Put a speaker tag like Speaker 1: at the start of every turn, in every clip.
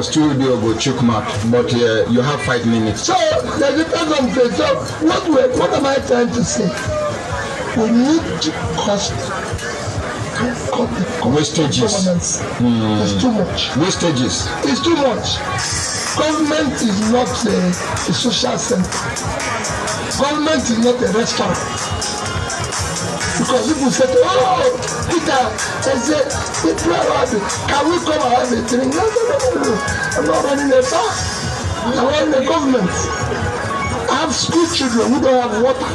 Speaker 1: Studio go check mark, but you have 5 minutes.
Speaker 2: So the depends on the so what am I trying to say? We need to cut the
Speaker 1: wastages.
Speaker 2: It's too much.
Speaker 1: Wastages.
Speaker 2: It's too much. Government is not a social center. Government is not a restaurant. Because people say, oh, Peter, they say, can we come and have a drink? No. I'm not running a bar. I'm running a government. I have school children who don't have water.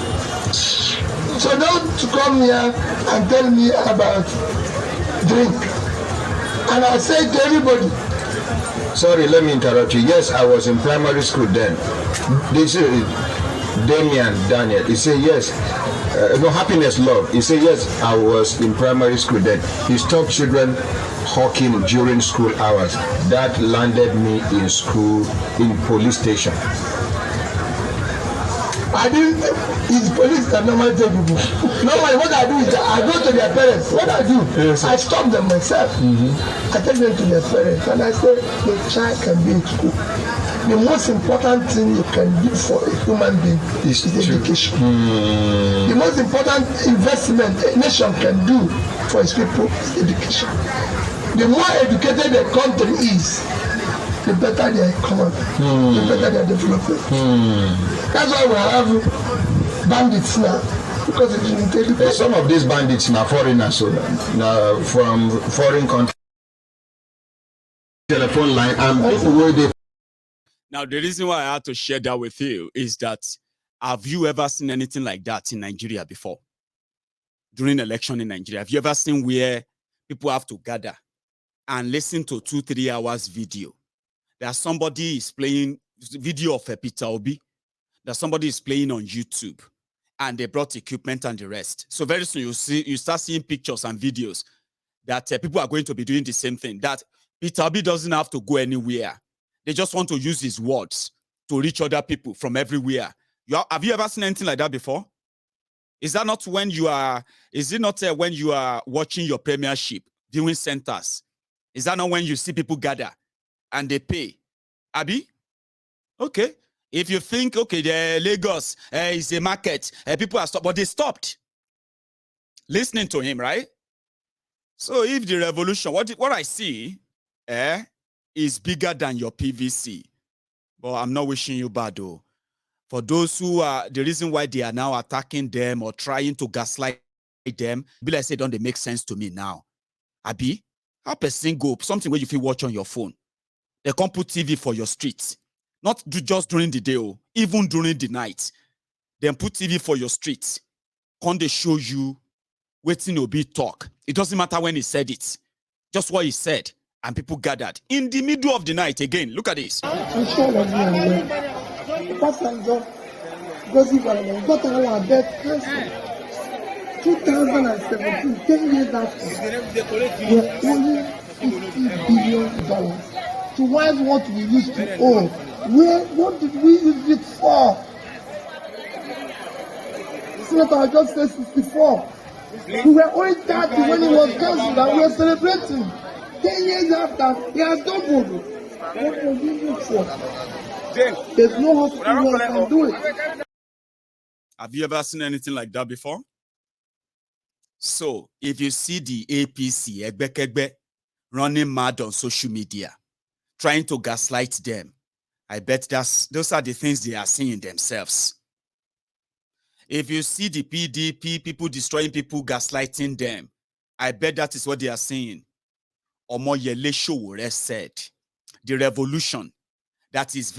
Speaker 2: So don't come here and tell me about drink. And I say to everybody.
Speaker 1: Sorry, let me interrupt you. Yes, I was in primary school then. This is Daniel. He said yes. No, happiness, love. He said yes, I was in primary school then. He stopped children hawking during school hours. That landed me in school, in police station.
Speaker 2: I didn't. It's police that normally take people. Normally, what I do is I go to their parents. What I do, yes, I stop them myself. I take them to their parents and I say the child can be in school. The most important thing you can do for a human being is education. The most important investment a nation can do for its people is education. The more educated a country is, the better their economy, the better their development. That's why we have bandits now, because it didn't take the
Speaker 1: some of these bandits now foreigners, so now from foreign countries. Telephone line and people where they.
Speaker 3: Now, the reason why I had to share that with you is that have you ever seen anything like that in Nigeria before? During election in Nigeria, have you ever seen where people have to gather and listen to 2-3 hours video? That somebody is playing video of a Peter Obi, that somebody is playing on YouTube, and they brought equipment and the rest. So very soon you start seeing pictures and videos that people are going to be doing the same thing. That Peter Obi doesn't have to go anywhere. They just want to use his words to reach other people from everywhere. Have you ever seen anything like that before? Is that not when you are? Is it not when you are watching your premiership viewing centers? Is that not when you see people gather and they pay? Abi? Okay. If you think, okay, the Lagos is a market, people are stopped, but they stopped listening to him, right? So if the revolution, what I see, is bigger than your PVC. But I'm not wishing you bad, though. For those who are, the reason why they are now attacking them or trying to gaslight them, be like say, don't they make sense to me now? Abi, how person go, something where you feel watch on your phone. They can't put TV for your streets. Not just during the day, even during the night. Then put TV for your streets. Can't they show you waiting to be talk? It doesn't matter when he said it. Just what he said. And people gathered in the middle of the night again. Look at this.
Speaker 2: I'm sure of you. Because you got our debt 2017, 10 years after, we're only $50 billion to wipe what we used to owe. What did we use it for? Senator just said 64. We were only 30 when it was cancelled and we were celebrating. 10 years after, he has doubled. What was he used for? There's no hospital that can do it.
Speaker 3: Have you ever seen anything like that before? So, if you see the APC, Egbekegbe, running mad on social media, trying to gaslight them, I bet those are the things they are seeing themselves. If you see the PDP, people destroying people, gaslighting them, I bet that is what they are seeing. Omoyele Sowore said, the revolution that is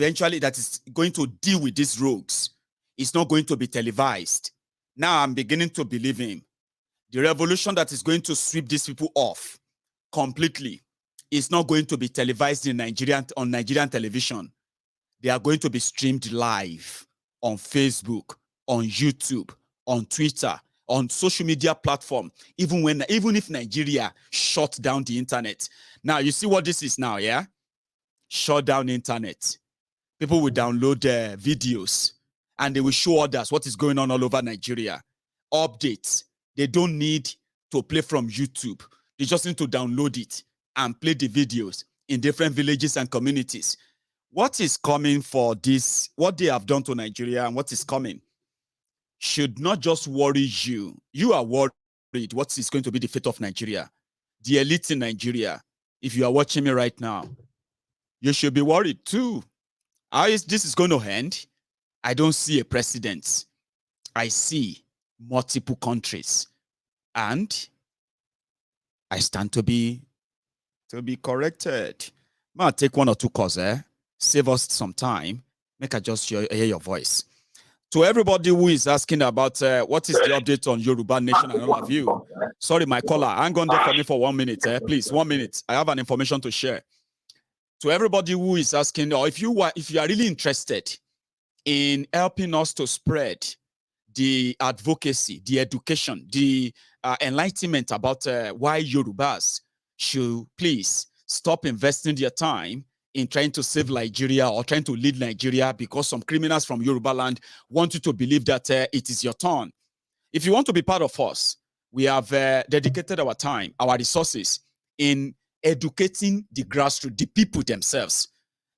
Speaker 3: going to deal with these rogues is not going to be televised. Now I'm beginning to believe him. The revolution that is going to sweep these people off completely is not going to be televised on Nigerian television. They are going to be streamed live on Facebook, on YouTube, on Twitter, on social media platform, even if Nigeria shut down the internet. Now, you see what this is now, yeah? Shut down internet. People will download videos and they will show others what is going on all over Nigeria. Updates. They don't need to play from YouTube. They just need to download it and play the videos in different villages and communities. What is coming for this, what they have done to Nigeria and what is coming should not just worry you. You are worried what is going to be the fate of Nigeria, the elite in Nigeria. If you are watching me right now, you should be worried too. How is this going to end? I don't see a precedent. I see multiple countries, and I stand to be corrected. I'll take one or two calls, save us some time. Make I just hear your voice. To everybody who is asking about what is the update on Yoruba Nation and all of you. Sorry, my caller, hang on there for me for 1 minute, please. 1 minute. I have an information to share. To everybody who is asking, or if you are really interested in helping us to spread the advocacy, the education, the enlightenment about why Yorubas should please stop investing their time in trying to save Nigeria or trying to lead Nigeria because some criminals from Yoruba land want you to believe that it is your turn. If you want to be part of us, we have dedicated our time, our resources in educating the grassroots, the people themselves.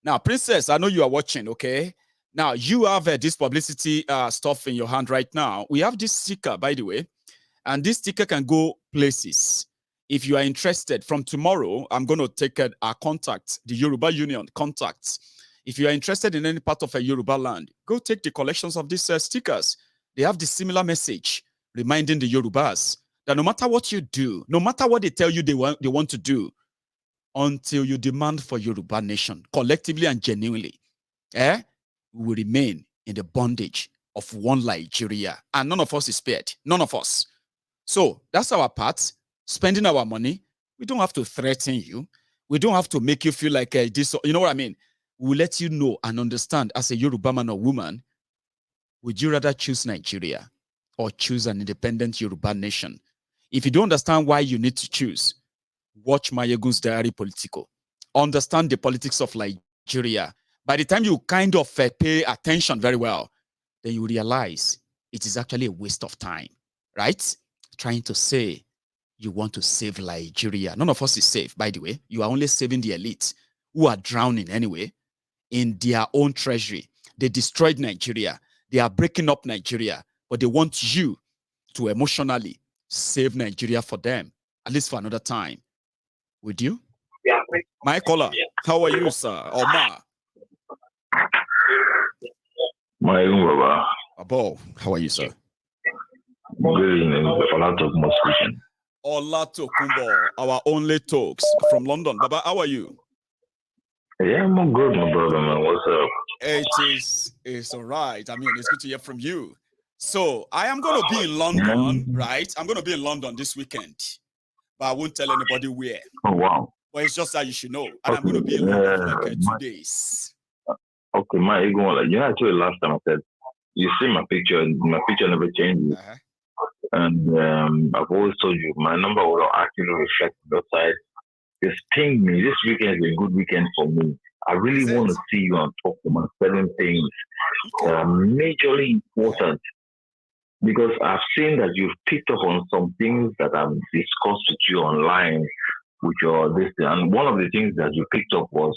Speaker 3: Now, Princess, I know you are watching, okay? Now, you have this publicity stuff in your hand right now. We have this sticker, by the way, and this sticker can go places. If you are interested, from tomorrow, I'm going to take our contacts, the Yoruba Union contacts. If you are interested in any part of a Yoruba land, go take the collections of these stickers. They have the similar message, reminding the Yorubas that no matter what you do, no matter what they tell you they want to do, until you demand for Yoruba Nation, collectively and genuinely, we will remain in the bondage of one Nigeria. And none of us is spared. None of us. So that's our part. Spending our money. We don't have to threaten you. We don't have to make you feel like this. You know what I mean? We'll let you know and understand as a Yoruba man or woman, would you rather choose Nigeria or choose an independent Yoruba nation? If you don't understand why you need to choose, watch Mayegun's Diary Politico. Understand the politics of Nigeria. By the time you kind of pay attention very well, then you realize it is actually a waste of time, right? Trying to say you want to save Nigeria. None of us is safe, by the way. You are only saving the elite who are drowning anyway in their own treasury. They destroyed Nigeria. They are breaking up Nigeria, but they want you to emotionally save Nigeria for them, at least for another time. Would you?
Speaker 4: Yeah.
Speaker 3: My caller, how are you, sir? Or ma?
Speaker 4: My Baba.
Speaker 3: Abo, how are you, sir?
Speaker 4: Good evening. Olato Mosquito.
Speaker 3: Olato Kumbo, our only talks from London. Baba, how are you?
Speaker 4: Yeah, I'm good, my brother, man. What's up?
Speaker 3: It's all right. I mean, it's good to hear from you. So I am going to be in London, right? I'm going to be in London this weekend, but I won't tell anybody where.
Speaker 4: Oh, wow.
Speaker 3: But it's just that you should know. And I'm going to be in London for like 2 days.
Speaker 4: Okay, my ego, like, I told you last time, I said, you see my picture never changes. And I've always told you, my number will actually reflect the side. Just ping me. This weekend is a good weekend for me. I really want to see you and talk about certain things that are majorly important. Because I've seen that you've picked up on some things that I've discussed with you online, with your this. And one of the things that you picked up was,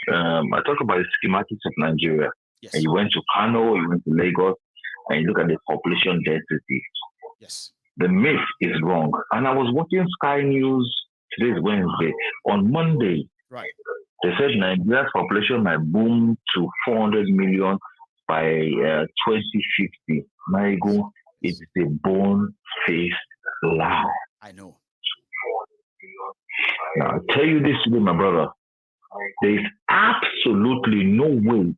Speaker 4: I talked about the schematics of Nigeria.
Speaker 3: Yes.
Speaker 4: And you went to Kano, you went to Lagos, and you look at the population density.
Speaker 3: Yes.
Speaker 4: The myth is wrong. And I was watching Sky News, today is Wednesday. On Monday,
Speaker 3: right,
Speaker 4: they said Nigeria's population might boom to 400 million by 2050. My God, it's a bone-faced lie.
Speaker 3: I know.
Speaker 4: Now, I'll tell you this today, my brother. There is absolutely no way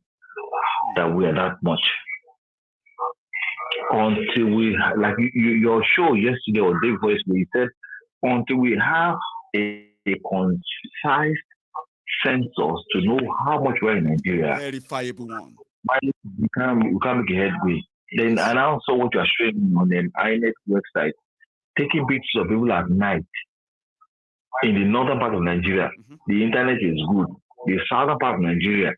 Speaker 4: that we are that much. Until we, like your show yesterday or Dave Voice, where you said, until we have a concise census to know how much we're in Nigeria.
Speaker 3: Verifiable one.
Speaker 4: We can't make a headway. Then I now saw what you are showing on the INET website, taking pictures of people at night in the northern part of Nigeria. Mm-hmm. The internet is good. The southern part of Nigeria,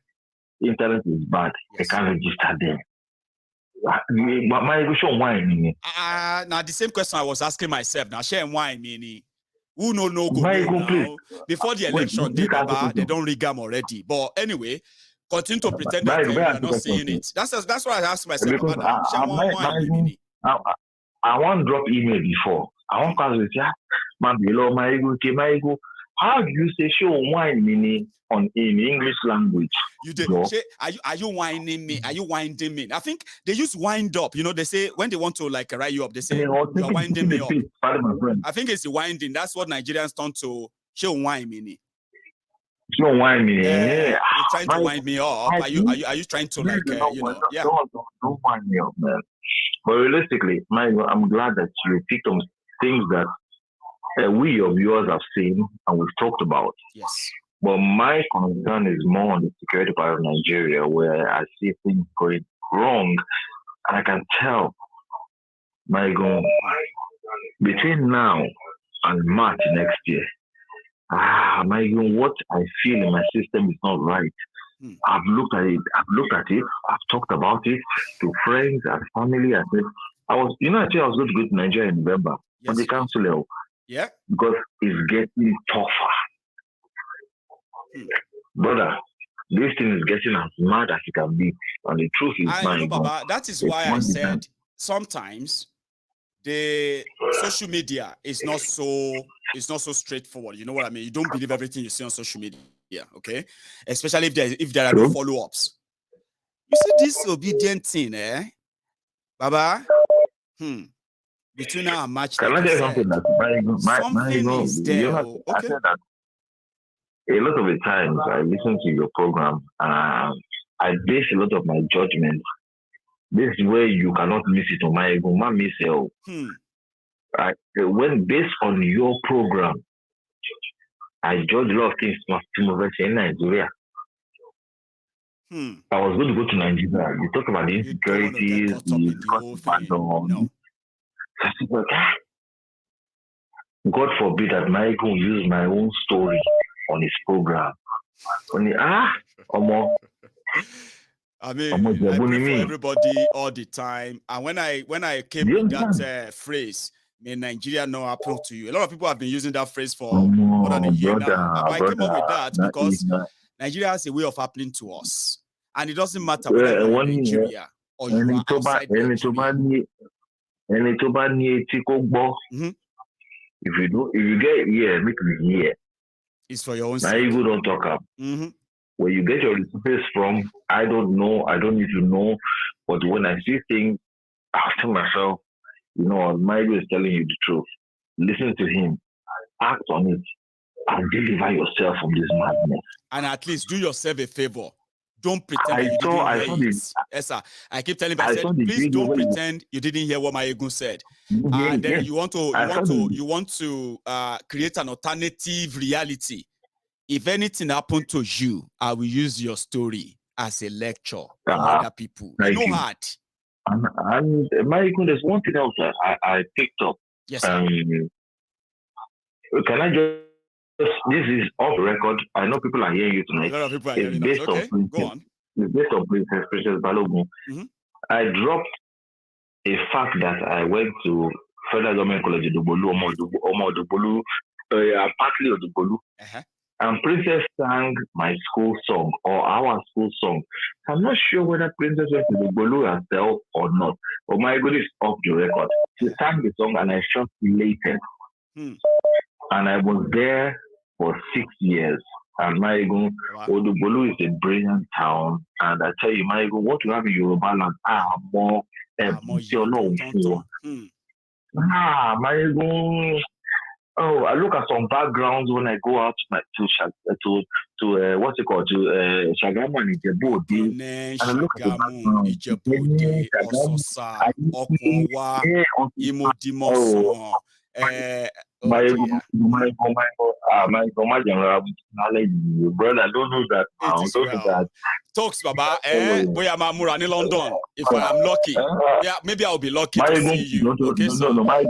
Speaker 4: the internet is bad. Yes. They can't register there.
Speaker 3: Now the same question I was asking myself. Now share why meaning Who no go now? Before the election day, Baba, they don't rig them already. But anyway, continue to pretend that you are not seeing it. That's why I asked myself.
Speaker 4: Because I want drop email before. I want to say, my below my ego. How do you say show wine meaning in English language?
Speaker 3: You did. Are you whining me? Are you winding me? I think they use wind up. You know, they say when they want to like write you up, they say you're winding me up. I think it's the winding. That's what Nigerians turn to show wine meaning.
Speaker 4: Show wine meaning.
Speaker 3: You're trying to wind me up. Are you trying to like yeah?
Speaker 4: Don't wind me up, man. But realistically, I'm glad that you picked on things that we, your viewers, have seen and we've talked about.
Speaker 3: Yes.
Speaker 4: But my concern is more on the security part of Nigeria, where I see things going wrong, and I can tell, between now and March next year, what I feel in my system is not right. I've looked at it. I've talked about it to friends and family. I said, I was going to go to Nigeria in November on the council level.
Speaker 3: Yeah.
Speaker 4: Because it's getting tougher. Brother, this thing is getting as mad as it can be. And the truth is,
Speaker 3: Baba, that is why I said sometimes the social media is not so straightforward. You know what I mean? You don't believe everything you see on social media. Yeah, okay. Especially if there are no follow-ups. You see this obedient thing, Baba? Between now and March,
Speaker 4: can I tell you something
Speaker 3: something is there. Okay.
Speaker 4: A lot of the times I listen to your program and I base a lot of my judgment. This is where you cannot miss it on my ego. When based on your program, I judge a lot of things in Nigeria. I was going to go to Nigeria. You talk about the insecurities, God forbid that my ego will use my own story on his program. I mean, I
Speaker 3: pray for everybody all the time. And when I came with that phrase, may Nigeria not happen to you. A lot of people have been using that phrase for more than a year now. But I came up with that because Nigeria has a way of happening to us. And it doesn't matter whether you're in Nigeria or you are outside Nigeria.
Speaker 4: If you get here, make me here.
Speaker 3: It's for your own
Speaker 4: sake. Now you don't talk up. Where you get your recipes from, I don't know. I don't need to know. But when I see things, I tell myself, my ego is telling you the truth. Listen to him. Act on it. And deliver yourself from this madness.
Speaker 3: And at least do yourself a favor. Don't pretend you didn't hear it. Yes, sir. I keep telling myself, please don't pretend you didn't hear what my ego said. And then you want to create an alternative reality. If anything happened to you, I will use your story as a lecture for other people. Hard.
Speaker 4: And my ego, there's one thing else I picked up.
Speaker 3: Yes, sir.
Speaker 4: Can I just? This is off the record. I know people are hearing you tonight.
Speaker 3: A lot of people are hearing us. Okay, go on.
Speaker 4: It's based on Princess Balogun. I dropped a fact that I went to Federal Government College of Dubolu, partly of Dubolu, and Princess sang my school song or our school song. I'm not sure whether Princess went to Dubolu herself or not. But my goodness, off the record. She sang the song and I felt elated. And I was there for 6 years. And Maigo, Odubolu is a brilliant town. And I tell you, Maigo, what you have in Yoruba land more Maigo. Oh, I look at some backgrounds when I go out to what's it called, to Shagamu and Ijebu.
Speaker 3: And I look at the background. Ososa, Okwa, Imodimoso.
Speaker 4: My brother, don't know that. That.
Speaker 3: Talks, Baba. Boy, I'm in London. If I am lucky, maybe I'll be lucky to see you. Okay, so I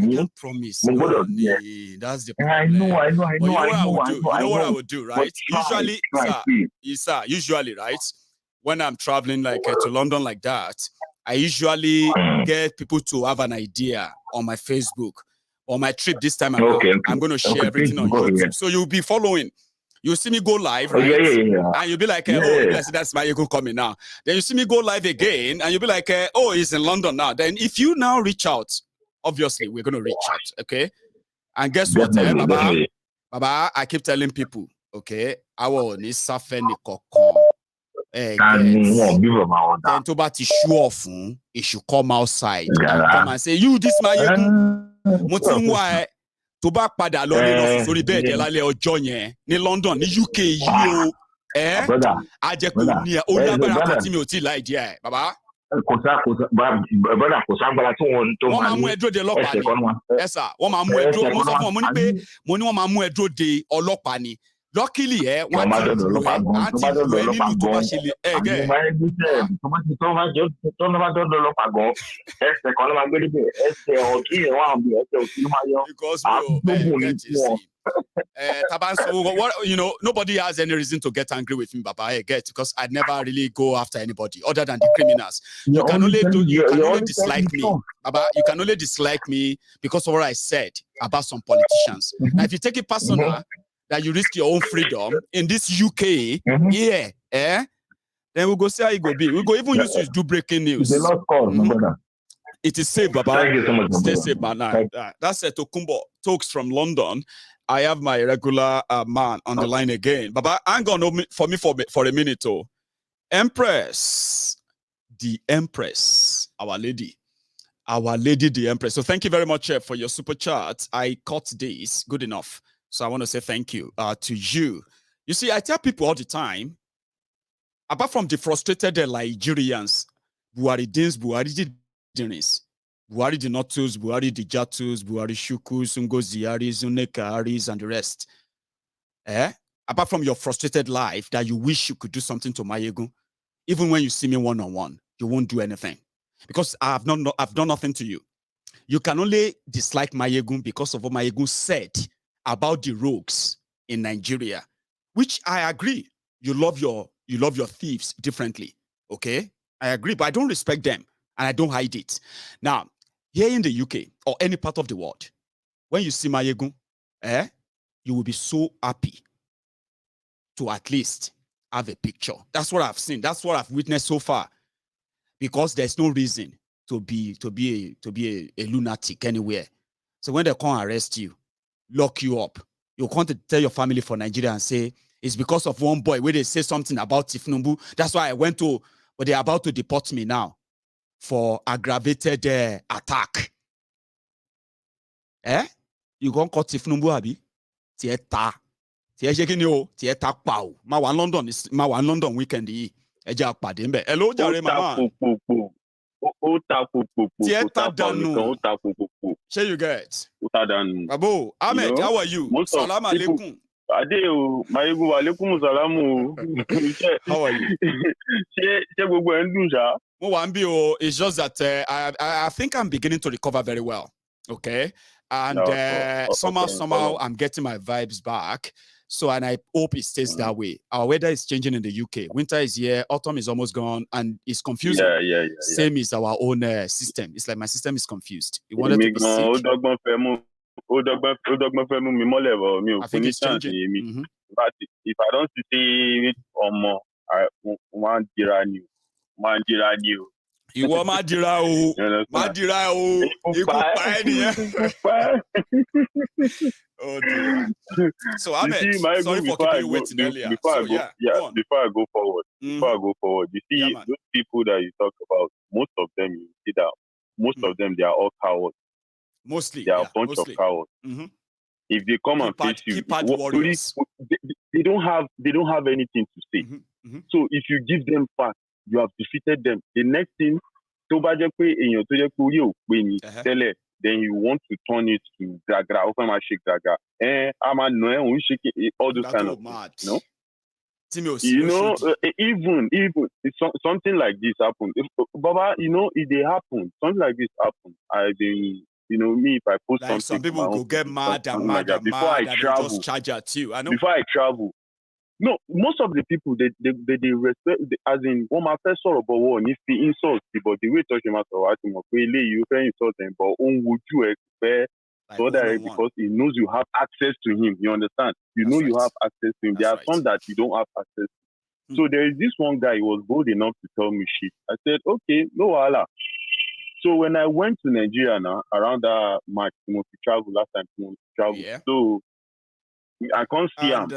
Speaker 3: can't promise. That's the problem.
Speaker 4: I know.
Speaker 3: You know what I would do, right? Usually, right? When I'm traveling to London like that, I usually get people to have an idea on my Facebook. On my trip this time around, I'm going to share everything on YouTube. So you'll be following. You'll see me go live, right? And you'll be like, oh, that's my ego coming now. Then you see me go live again, and you'll be like, oh, he's in London now. Then if you now reach out, obviously, we're going to reach out, okay? And guess what, Baba, I keep telling people, okay, I will need something then to bat show off, it should come outside and come and say, you, this my ego. Tó bá padà lọ lọ sórí bẹ́ẹ̀dì lálẹ́ ọjọ́ yẹn ní London ní UK yìí o a jẹ́ pé ó ní agbára kan tí mi ò tí ì láì díẹ̀ bàbá. Wọ́n máa mú ẹ dúró de ọlọ́pàá ni ẹ sà wọ́n máa mú ẹ dúró mo sọ fún ọ mo ní wọ́n máa mú ẹ dúró de ọlọ́pàá ni lọ́kìlì ẹ wọ́n á ti lù ẹ nílùú tó bá ṣe lè ẹ gẹ́ nobody has any reason to get angry with me, Baba. I get because I never really go after anybody other than the criminals. You can only dislike me, Baba. You can only dislike me because of what I said about some politicians. Now, if you take it personal, that you risk your own freedom in this UK, then we'll go see how it go be. We'll go even use to do breaking news. It is safe, Baba.
Speaker 4: Thank you so much.
Speaker 3: Stay safe, man. That's Tokumbo Talks from London. I have my regular man on the line again. Baba, hang on for a minute. Empress, the Empress, our lady, the Empress. So thank you very much for your super chat. I caught this. Good enough. So I want to say thank you to you. You see, I tell people all the time, apart from the frustrated Nigerians, Buhari Dins, Buhari Dins, Buhari the Notus, Buhari the Jatus, Buhari Shukus, Ungo Ziaris, Uneka Aris, and the rest. Apart from your frustrated life that you wish you could do something to Mayegu, even when you see me one-on-one, you won't do anything. Because I've done nothing to you. You can only dislike Mayegu because of what Mayegu said about the rogues in Nigeria, which I agree. You love your thieves differently. Okay? I agree, but I don't respect them and I don't hide it. Now, here in the UK or any part of the world, when you see Mayegu, you will be so happy to at least have a picture. That's what I've seen. That's what I've witnessed so far. Because there's no reason to be a lunatic anywhere. So when they come arrest you, lock you up, you want to tell your family for Nigeria and say, it's because of one boy where they say something about Tinubu. That's why I went to, but they're about to deport me now for aggravated attack. You gonna call Tinubu abi? Tieta. Tieta pau. Ma wan London weekend yi. Eja pade nbe. Hello jare mama. Tieta danu. Share you get. Babu, Ahmed, how are you? Salam alaikum.
Speaker 5: Adeo, Mayegu alaikum salamu.
Speaker 3: How are you? It's just that I think I'm beginning to recover very well. Okay. And somehow I'm getting my vibes back. So, and I hope it stays that way. Our weather is changing in the UK. Winter is here, autumn is almost gone, and it's confusing.
Speaker 5: Yeah.
Speaker 3: Same is our own system. It's like my system is confused. It wanted to be sick. I think it's changing.
Speaker 5: But if I don't see it I want you.
Speaker 3: You want Madira Oh dear. So Ahmed, sorry for keeping you waiting earlier. Before
Speaker 5: I go forward, you see those people that you talk about, most of them you see that most of them they are all cowards.
Speaker 3: Mostly
Speaker 5: they are a bunch of cowards. If they come and face you, they don't have anything to say. So if you give them facts, you have defeated them. The next thing, then you want to turn it to gagra, open my shake gaga. All those kind of things. Even if something like this happen, Baba, if they happen, something like this happen, me, if I post
Speaker 3: like
Speaker 5: something,
Speaker 3: some people go get mad and mad
Speaker 5: like
Speaker 3: and
Speaker 5: before
Speaker 3: mad
Speaker 5: I
Speaker 3: and
Speaker 5: travel,
Speaker 3: just charge at you. I know.
Speaker 5: Before I travel, No, most of the people they respect as in one my first sort about one if he insults but the way talking about what you can insult them, but would you expect so that because he knows you have access to him, you understand? You have access to him. There are some that you don't have access to. So there is this one guy, he was bold enough to tell me shit. I said, okay, no wala. So when I went to Nigeria now, around that March, to travel last time, travel.
Speaker 3: Yeah.
Speaker 5: So I can't see him.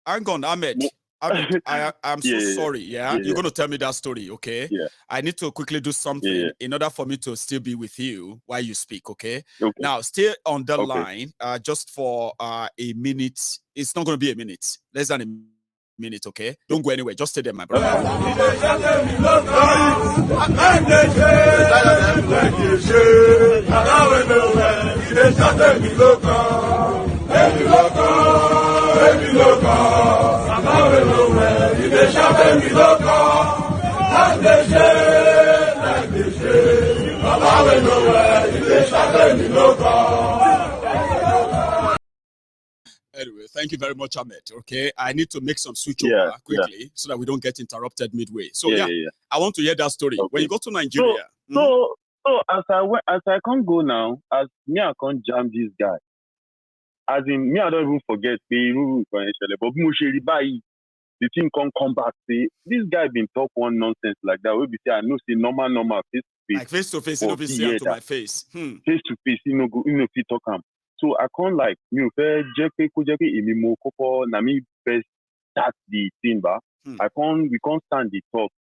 Speaker 3: Hang on, Ahmed. I'm so sorry. Yeah? You're going to tell me that story, okay?
Speaker 5: Yeah.
Speaker 3: I need to quickly do something in order for me to still be with you while you speak, okay? Now, stay on the line just for a minute. It's not going to be a minute. Less than a minute, okay? Don't go anywhere. Just stay there, my brother. Anyway, thank you very much, Ahmed. Okay, I need to make some switch over quickly so that we don't get interrupted midway. So I want to hear that story. When you go to Nigeria.
Speaker 5: So as I can't go now, as me I can't jam this guy. As in me, I don't even forget but the thing can't come back. Say this guy been talk one nonsense like that. We be say I know say normal face to face.
Speaker 3: Like face to face, you know, be say to my face.
Speaker 5: Face to face, you know, fit talk him. So I can't like me na me first start the thing we can't stand the talk.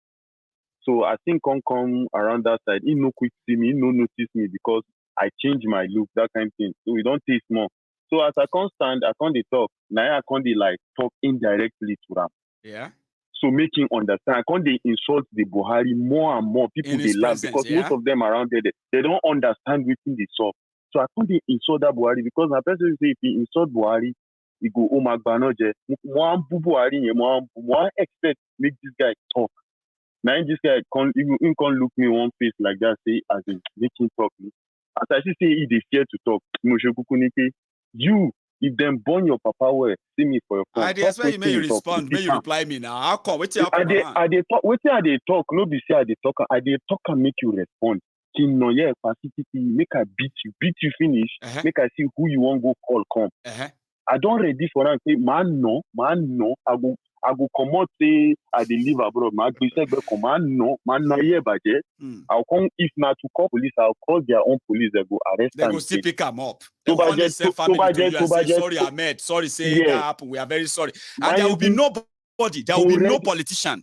Speaker 5: So I think can't come around that side. He no quick see me, he no notice me because I change my look, that kind of thing. So we don't taste more. So as I can't stand, I can't talk. Now I can't like talk indirectly to them.
Speaker 3: Yeah.
Speaker 5: So making understand, I can't they insult the Buhari more and more. People they laugh because most of them around there they don't understand within the saw. So I can't insult that Buhari because my person say if he insult Buhari, he go oh my Banoje. More expect make this guy talk. Now this guy can't look me one face like that, say as in making talk. As I say he they fear to talk. You if them burn your papa well, see me for your phone.
Speaker 3: I expect you may respond, may you reply me now. How come? What's your
Speaker 5: I they talk, no be say I they talk and make you respond. No, yeah, make I beat you finish, make I see who you want go call come. I don't ready for that. Say, man, no, I go come out say I dey live abroad. Man, no, yeah, budget. I'll come if not to call police. I'll call their own police. They go arrest them.
Speaker 3: They go still pick them up. They will only send family to you and say, sorry, Ahmed. Sorry, say that happened. We are very sorry. And there will be nobody. There will be no politician.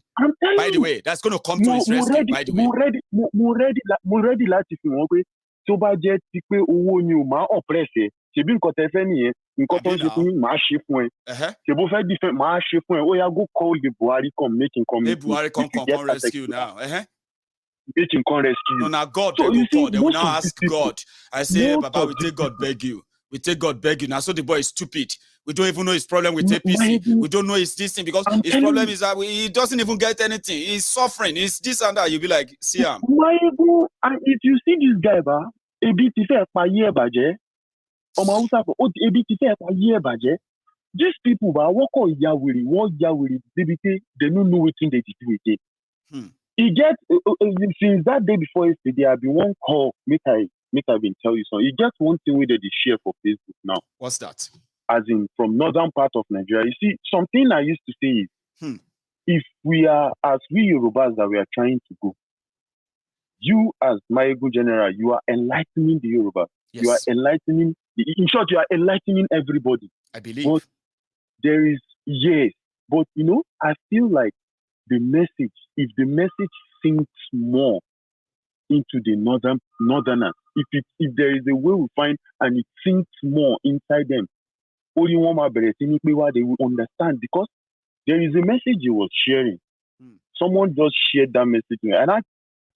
Speaker 3: By the way, that's going to come to his rescue. By the way,
Speaker 5: ready last if you want. So budget pipe owó ni o máa oppress ṣebí nǹkan tẹ́ fẹ́ nìyẹn nǹkan tó ń ṣe fún yín máa ṣe fún ẹ ṣebó fẹ́ different máa ṣe fún ẹ ó yá go call the Buhari come make him come.
Speaker 3: Hey, Buhari come rescue now.
Speaker 5: Make him come rescue.
Speaker 3: No, now God so they will call. They will now ask God. I say, hey, Baba, we take God beg you. We take God beg you. Now, so the boy is stupid. We don't even know his problem with APC. We don't know his this thing because his problem is that he doesn't even get anything. He's suffering. He's this and that. You'll be like, see him.
Speaker 5: And if you see this guy, these people, they don't know what they do again. He gets since that day before yesterday, I've been one call. Make I been tell you something. He gets one thing with the share for Facebook now.
Speaker 3: What's that?
Speaker 5: As in from northern part of Nigeria. You see, something I used to say is if we are as we Yorubas that we are trying to go, you as Maegu General, you are enlightening the Yorubas. Yes. You are enlightening in short, you are enlightening everybody.
Speaker 3: I believe.
Speaker 5: But there is but you know, I feel like the message, if the message sinks more into the northerners, if there is a way we find and it sinks more inside them, only one they will understand because there is a message he was sharing. Someone just shared that message and I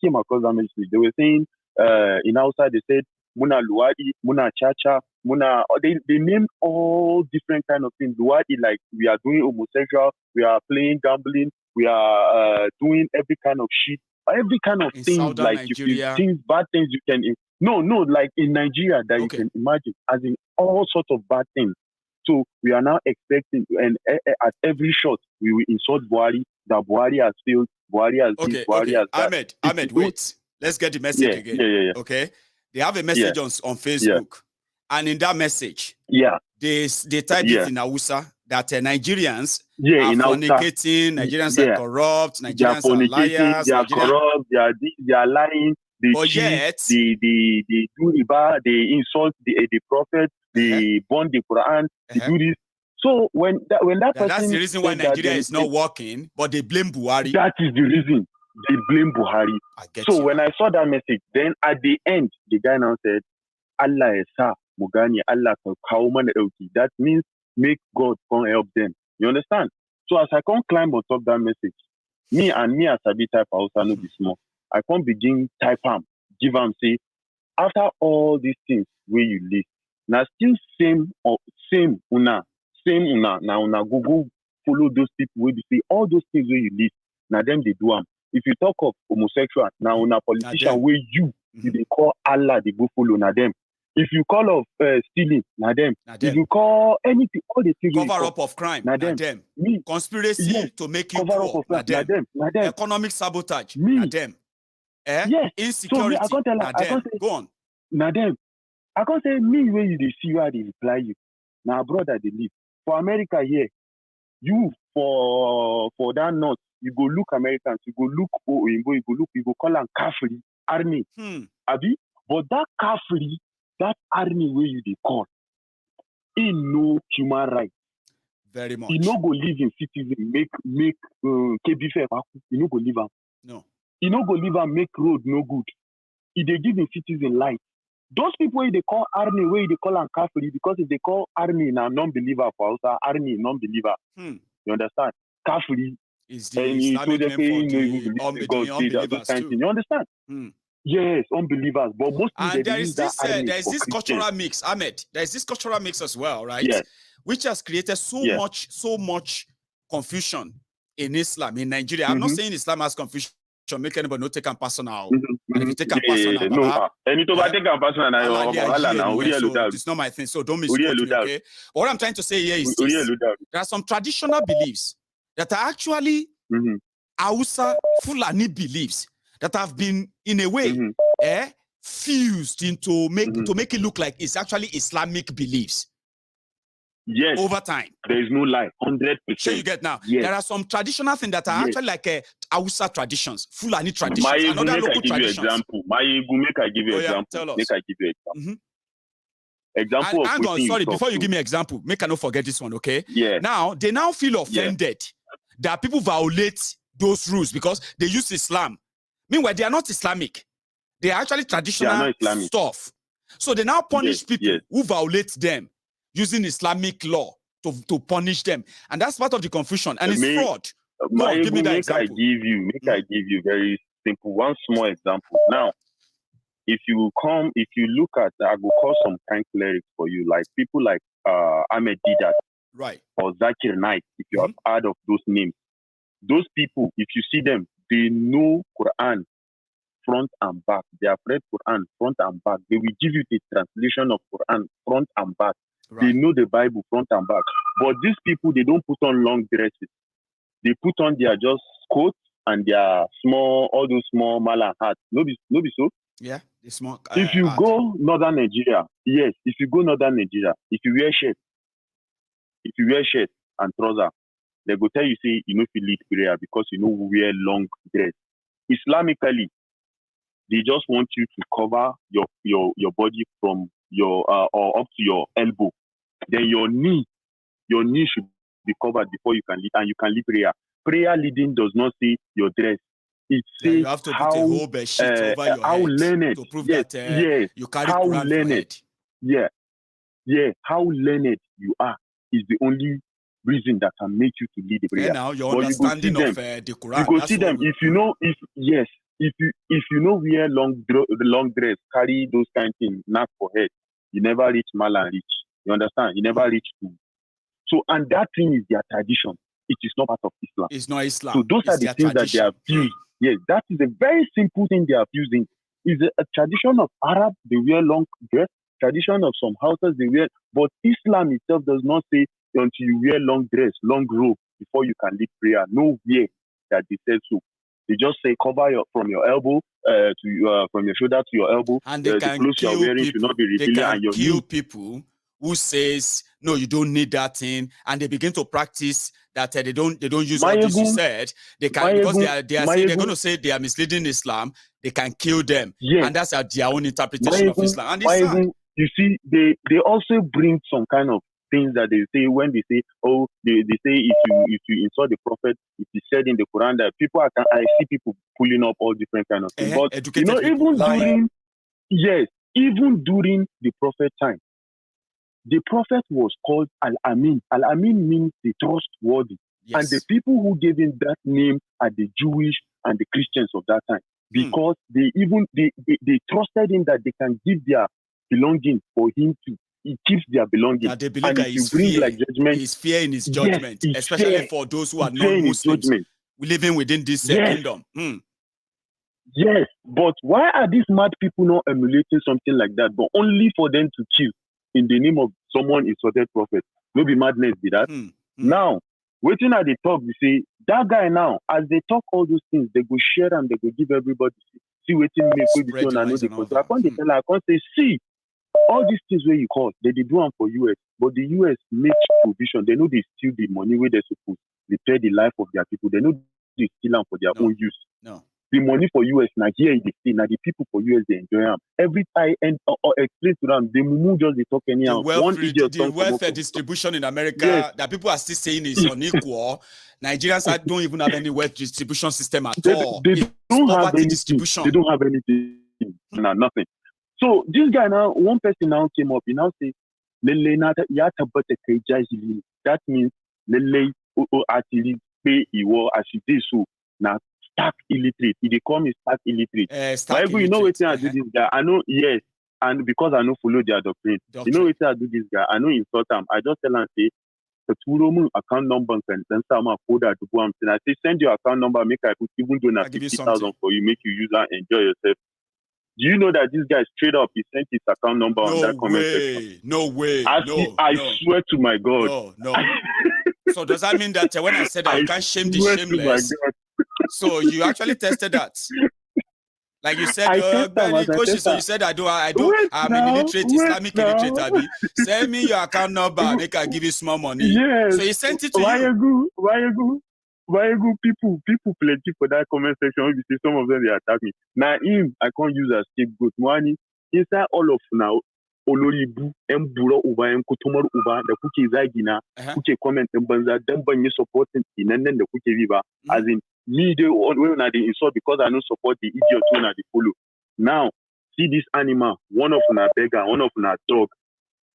Speaker 5: came across that message. They were saying in outside they said Muna Luadi, Muna Chacha, Muna they named all different kind of things. Luadi, like we are doing homosexual, we are playing gambling, we are doing every kind of shit, every kind of things like things, bad things you can like in Nigeria that you can imagine, as in all sorts of bad things. So we are now expecting, and at every shot, we will insult Buhari, that Buhari has failed, Buhari has this, Buhari has that.
Speaker 3: Ahmed, wait. Let's get the message again.
Speaker 5: Yeah.
Speaker 3: Okay? They have a message on Facebook. And in that message, they type it in Hausa that Nigerians are fornicating, Nigerians are corrupt, Nigerians are liars.
Speaker 5: They are corrupt, they are lying, they cheat, they do riba, they insult the prophet, they burn the Quran, they do this. So when that person,
Speaker 3: that's the reason why Nigeria is not working, but they blame Buhari.
Speaker 5: That is the reason they blame Buhari. So when I saw that message, then at the end, the guy now said, Allah esa mugani, Allah kaumana elki. That means make God come help them. You understand? So as I can't climb on top that message, me as I be type also no be small. I can't begin type give say, after all these things where you live, now still same una. Now una go follow those people where they say all those things where you live. Now them they do them. If you talk of homosexual, now una politician where you they call Allah, they go follow now them. If you call of stealing, now them. If you call anything, all the things
Speaker 3: cover up of crime, now them. Conspiracy to make you
Speaker 5: cover up of crime, now them.
Speaker 3: Economic sabotage, now them.
Speaker 5: Yes.
Speaker 3: Insecurity,
Speaker 5: so
Speaker 3: now them. Go on.
Speaker 5: Now them. I can't say me where you they see where they reply you. Now brother they live. For America here, you for that north, you go look Americans, you go look you go call them Kafri army. Abi? But that Kafri, that army where you they call, in no human right.
Speaker 3: Very much.
Speaker 5: You no go live in citizen, make KB fair. You no go live am.
Speaker 3: No.
Speaker 5: You no go live and make road no good. If they give in citizen life. Those people where they call army, where they call them Kafri, because if they call army now non-believer for us, army non-believer. You understand? Kafri
Speaker 3: is the Islamic name for the unbelievers too.
Speaker 5: You understand? Yes, unbelievers. But mostly
Speaker 3: and there is this cultural mix, Ahmed. There is this cultural mix as well, right?
Speaker 5: Yes.
Speaker 3: Which has created so much confusion in Islam in Nigeria. I'm not saying Islam has confusion. Make anybody not take a personal. And if you take a personal, it's not my thing. So don't misquote me, okay? But what I'm trying to say here is this. There are some traditional beliefs that are actually Hausa Fulani beliefs that have been in a way fused into make it look like it's actually Islamic beliefs.
Speaker 5: Yes.
Speaker 3: Over time.
Speaker 5: There is no lie. 100%.
Speaker 3: So you get now.
Speaker 5: Yes.
Speaker 3: There are some traditional things that are actually like Hausa traditions, Fulani traditions,
Speaker 5: and
Speaker 3: other local traditions.
Speaker 5: Example. Make I give you example.
Speaker 3: Tell us.
Speaker 5: Make I give you example. Example
Speaker 3: and hang on, sorry, before you give me example, make I not forget this one, okay?
Speaker 5: Yeah.
Speaker 3: Now, they now feel offended that people violate those rules because they use Islam. Meanwhile, they are not Islamic. They are actually traditional stuff. So they now punish people who violate them using Islamic law to punish them. And that's part of the confusion. And it's fraud. Give me that example.
Speaker 5: I give you very simple, one small example. Now, if you look at, I will call some kind clerics for you, like people like Ahmed Didat,
Speaker 3: right,
Speaker 5: or Zakir Naik, if you have heard of those names. Those people, if you see them, they know Quran front and back. They have read Quran front and back. They will give you the translation of Quran front and back. Right. They know the Bible front and back. But these people, they don't put on long dresses. They put on their just coats and their all those small mala hats. No be so?
Speaker 3: Yeah, the small.
Speaker 5: If you go northern Nigeria, if you go northern Nigeria, if you wear shirt and trouser, they go tell you say you know if you lead prayer because you know we wear long dress. Islamically, they just want you to cover your body from your or up to your elbow. Then your knee should be covered before you can lead, and you can lead prayer. Prayer leading does not say your dress. It says
Speaker 3: you have to put a whole bed sheet over your
Speaker 5: how
Speaker 3: head
Speaker 5: learned,
Speaker 3: to prove that you carry
Speaker 5: how
Speaker 3: Quran
Speaker 5: learned, how learned you are is the only reason that can make you to lead the prayer.
Speaker 3: And now your understanding of the Quran.
Speaker 5: You go see them if you know if you know wear long dress, carry those kind of things, not for head, you never reach Mala reach. You understand? You never reach to. So, and that thing is their tradition. It is not part of Islam.
Speaker 3: It's not Islam.
Speaker 5: So those are the things that they are fused. Yes, that is a very simple thing they are fusing. It's a tradition of Arab. They wear long dress. tradition of some houses they wear, but Islam itself does not say until you wear long dress, long robe before you can lead prayer. Nowhere that they said so. They just say cover from your elbow from your shoulder to your elbow.
Speaker 3: And they can
Speaker 5: the clothes you are wearing should not be revealing, and your
Speaker 3: kill people who says no, you don't need that thing, and they begin to practice that they don't use what this you said. They can because they are saying, they're going to say they are misleading Islam. They can kill them, and that's their own interpretation of Islam. And it's sad.
Speaker 5: You see, they also bring some kind of things that they say when they say, oh, they say if you insult the prophet, it is said in the Quran that people I see people pulling up all different kind of things. But even during the prophet time, the prophet was called Al-Amin. Al-Amin means the trustworthy. Yes. And the people who gave him that name are the Jewish and the Christians of that time. Because they trusted him that they can give their belonging for him to. He keeps their belonging.
Speaker 3: They believe that his fear in his judgment, yes, especially for those who are non-Muslims living within this kingdom.
Speaker 5: Yes, but why are these mad people not emulating something like that, but only for them to kill in the name of someone insulted prophet? No be madness, be that. Now, waiting at the talk, they say, that guy now, as they talk all those things, they go share and they go give everybody. See, waiting me, I know the control. I can't say, see, all these things where you call, they do them for US, but the US makes provision. They know they steal the money where they're supposed to repair the life of their people. They know they steal them for their own use.
Speaker 3: No.
Speaker 5: The money for US, now here they steal. Now the people for US, they enjoy them. Every time or explain to them, the mumu just they talk anyhow.
Speaker 3: The welfare distribution in America that people are still saying is unequal. Nigerians don't even have any wealth distribution system at all.
Speaker 5: They don't have any distribution. They don't have anything. No, nothing. So this guy now, one person now came up, he now said, that means actually pay as it is so now stark illiterate. He call me stark illiterate. But you know what I do this guy? I know, yes, and because I know follow their doctrine. You know what I do this guy? I know insult him. I just tell him say the account number and then some folder to go and I say send your account number, make I put even though 50,000 for you, make you use that, enjoy yourself. Do you know that this guy straight up, he sent his account number on that comment section?
Speaker 3: No way.
Speaker 5: I swear to my God.
Speaker 3: No. So does that mean that when I said I can't shame the shameless, so you actually tested that? Like you said, so you said I'm a illiterate, Islamic illiterate. Send me your account number, make I give you small money.
Speaker 5: Yes.
Speaker 3: So he sent it to you.
Speaker 5: Why you go? People plenty for that comment section. You see some of them they attack me. Now I can't use as scapegoat. Money inside all of now. Oloribu emburo over enkotomor over the cookie zagina cookie comment and banza them ban supporting in and then the cookie viva as in me they when I insult because I don't support the idiot when I follow. Now see this animal, one of na beggar, one of na dog.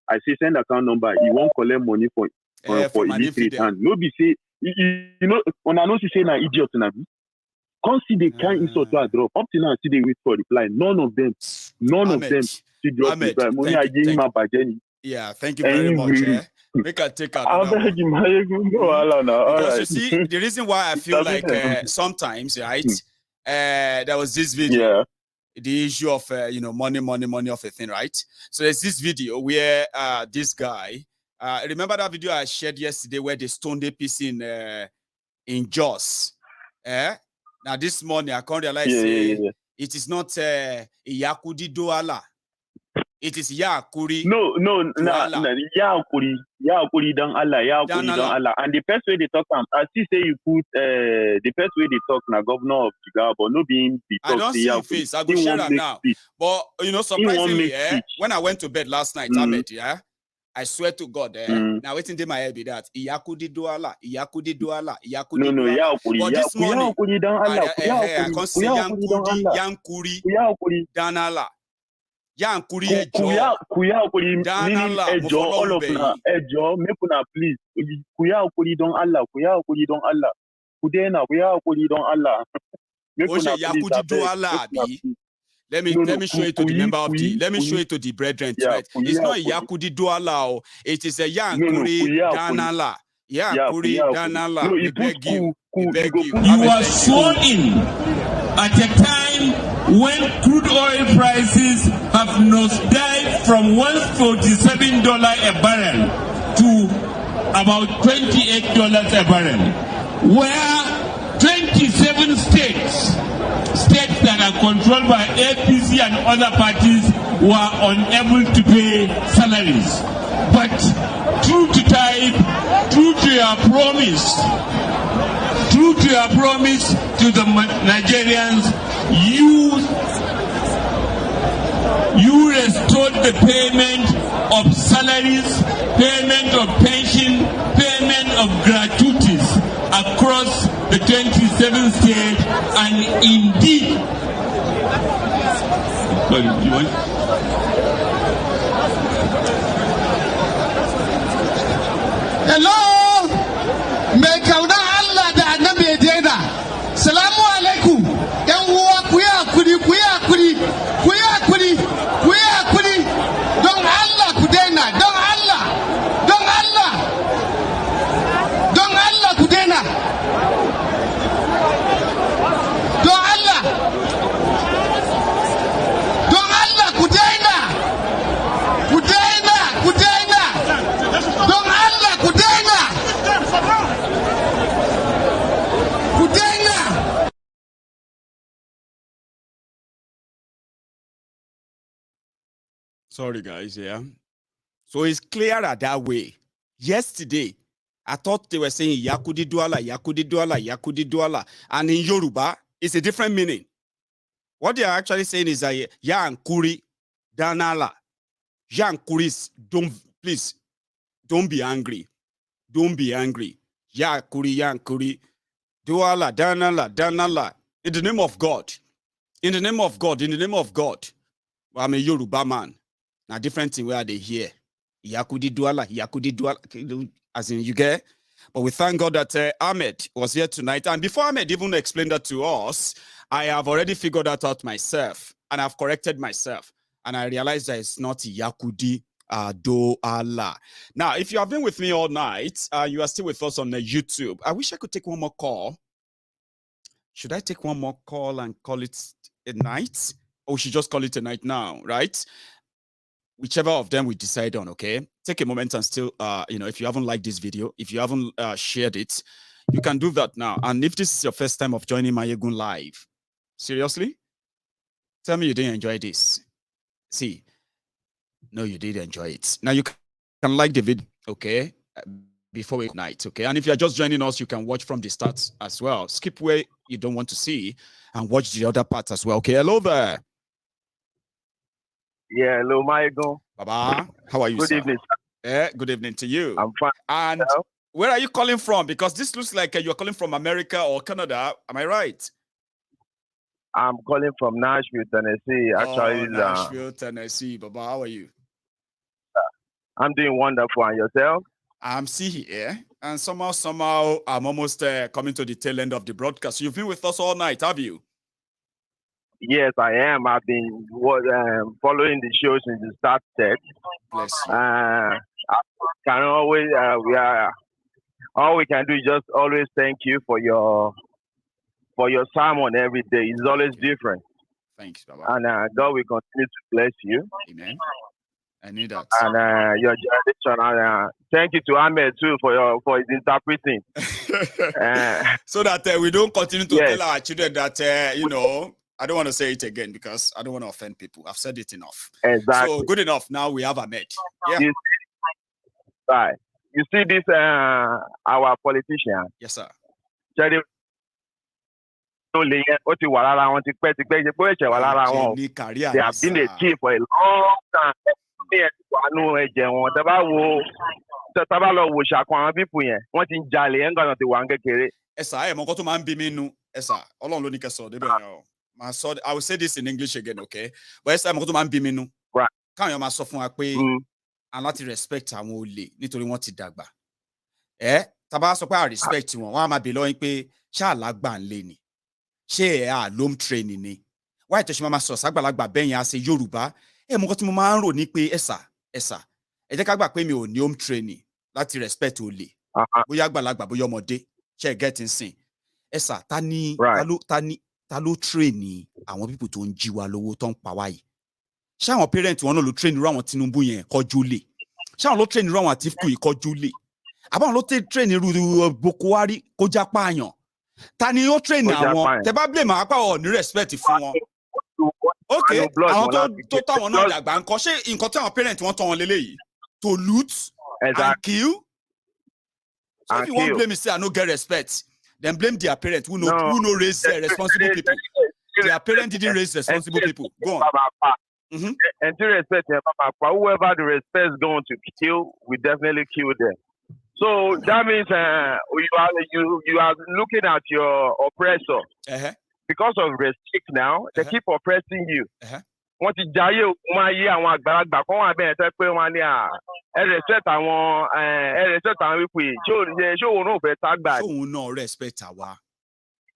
Speaker 5: I say send account number. He won't collect money for illiterate hand. No be say. You know, when I know she say na idiot na be, can't see they can't insult to a drop. Up to now, see they wait for reply. None of them see drop reply. Money I give him a bageni.
Speaker 3: Yeah, thank you very much. Make a take out.
Speaker 5: Because
Speaker 3: you see, the reason why I feel like sometimes, right? There was this video, the issue of money of a thing, right? So there's this video where this guy. Remember that video I shared yesterday where they stoned APC in Jos? Now this morning I can't realize it is not Yakudi Douala. It is Yakuri.
Speaker 5: No, Yakuri don Allah. And the best way they talk, I see say you put the best way they talk na governor of Jigawa, but no being the talk.
Speaker 3: I don't see your face. I go share that now. But surprisingly, when I went to bed last night, Ahmed, I swear to God, now waiting in my head be that Iyakudi Douala. But this morning, I can't say Yankuri Danala. Yankuri
Speaker 5: Danala. All of na Ejo, make una please. Kuyakuri don Allah. Kudena Kuyakuri don Allah.
Speaker 3: Oje Yakudi Douala bi. Let me show it to the member of the. Let me show it to the brethren tonight. It's not Yakudi Douala. It is a Yankuri Danala. Yankuri Danala. We beg you.
Speaker 6: You are sworn in at a time when crude oil prices have nosedived from $147 a barrel to about $28 a barrel, where 27 states that are controlled by APC and other parties were unable to pay salaries. But true to type, true to your promise to the Nigerians, you restored the payment of salaries, payment of pension, payment of gratuities across the 27 states, and indeed,
Speaker 2: hello, mai kauna Allah da annabi ya daina. Salamu alaikum, yan uwa ku yi hakuri, don Allah ku daina, don Allah ku daina, don Allah ku daina, don Allah ku daina.
Speaker 3: Sorry, guys. Yeah. So it's clearer that way. Yesterday, I thought they were saying Yakudi Douala. And in Yoruba, it's a different meaning. What they are actually saying is that Yankuri Danala. Yankuris, please, don't be angry. Don't be angry. Yankuri, Douala, Danala. In the name of God. In the name of God. Well, I'm a Yoruba man. Now, different thing where they hear. Yakudi Douala, as in you get. But we thank God that Ahmed was here tonight. And before Ahmed even explained that to us, I have already figured that out myself. And I've corrected myself. And I realized that it's not Yakudi Douala. Now, if you have been with me all night, you are still with us on YouTube. I wish I could take one more call. Should I take one more call and call it a night? Or we should just call it a night now, right? Whichever of them we decide on, okay? Take a moment and still, if you haven't liked this video, if you haven't shared it, you can do that now. And if this is your first time of joining Mayegun Live, seriously? Tell me you didn't enjoy this. See, no, you did enjoy it. Now you can like the video, okay? Before we night, okay? And if you're just joining us, you can watch from the start as well. Skip where you don't want to see and watch the other parts as well, okay? Hello there.
Speaker 5: Yeah, hello, Mayegun.
Speaker 3: Baba, how are you,
Speaker 5: Good
Speaker 3: sir?
Speaker 5: evening.
Speaker 3: Good evening to you.
Speaker 5: I'm fine.
Speaker 3: And where are you calling from? Because this looks like you're calling from America or Canada. Am I right?
Speaker 5: I'm calling from Nashville, Tennessee. Actually,
Speaker 3: Nashville, Tennessee. Baba, how are you?
Speaker 5: I'm doing wonderful. And yourself?
Speaker 3: I'm still here. And somehow, I'm almost coming to the tail end of the broadcast. You've been with us all night, have you?
Speaker 5: Yes, I am. I've been following the show since the start set.
Speaker 3: Bless you.
Speaker 5: I can always, all we can do is just always thank you for your sermon every day. It's always different.
Speaker 3: Thanks, Baba.
Speaker 5: And God will continue to bless you.
Speaker 3: Amen. I need that.
Speaker 5: And your generation. Thank you to Ahmed too for his interpreting.
Speaker 3: So that we don't continue to tell our children that I don't want to say it again because I don't want to offend people. I've said it enough.
Speaker 5: Exactly.
Speaker 3: So good enough. Now we have Ahmed. Yeah.
Speaker 5: Right. You see this our politician.
Speaker 3: Yes, sir.
Speaker 5: They have been a chief for a long time.
Speaker 3: I will say this in English again, okay? But it's time to
Speaker 5: right.
Speaker 3: Can you mass of and not respect and only nítorí wọ́n ti dàgbà. Taba sọ pé I respect wọn, wọ́n á máa bè lọ́yìn pé ṣá àlágbà ń lé ni. Ṣé home training ni? Why tó ṣe máa sọ ṣàgbàlagbà bẹ́yìn á ṣe Yorùbá? Mo kọ́ tí mo máa ń rò ní pé ẹ̀sà. Ẹ jẹ́ ká gbà pé mi ò ní home training láti respect olè. Bóyá àgbàlagbà bóyá ọmọdé. Ṣé get in sin. Ẹ̀sà ta ta ló train ni àwọn people tó ń jí wa lówó tó ń pa wá yìí ṣé àwọn parents wọn náà ló train irú àwọn Tinubu yẹn kọjú lè ṣé àwọn ló train irú àwọn Atiku yìí kọjú lè àbáwọn ló train irú Boko Haram kó já pààyàn ta ni ó train àwọn tẹ bá blame àwọn apá ọ̀ ní respect fún wọn okay àwọn tó táwọn náà dàgbà ńkọ́ ṣé nǹkan tí àwọn parents wọn tọ́ wọn lélẹ́yìí to loot and kill so if you wan blame me say I no get respect then blame their parents who no raise responsible people. Their parents didn't raise responsible people. Go on.
Speaker 7: And to respect them, whoever the respect is going to kill, we definitely kill them. So that means you are looking at your oppressor. Because of respect now, they keep oppressing you. Wọ́n ti jayé wọ́n ayé àwọn àgbàlagbà kan wà bẹ́ẹ̀ tẹ́ pé wọ́n ní respect àwọn wípé ṣé òun náà fẹ́ tá gbà.
Speaker 3: Ṣé òun náà respect àwa.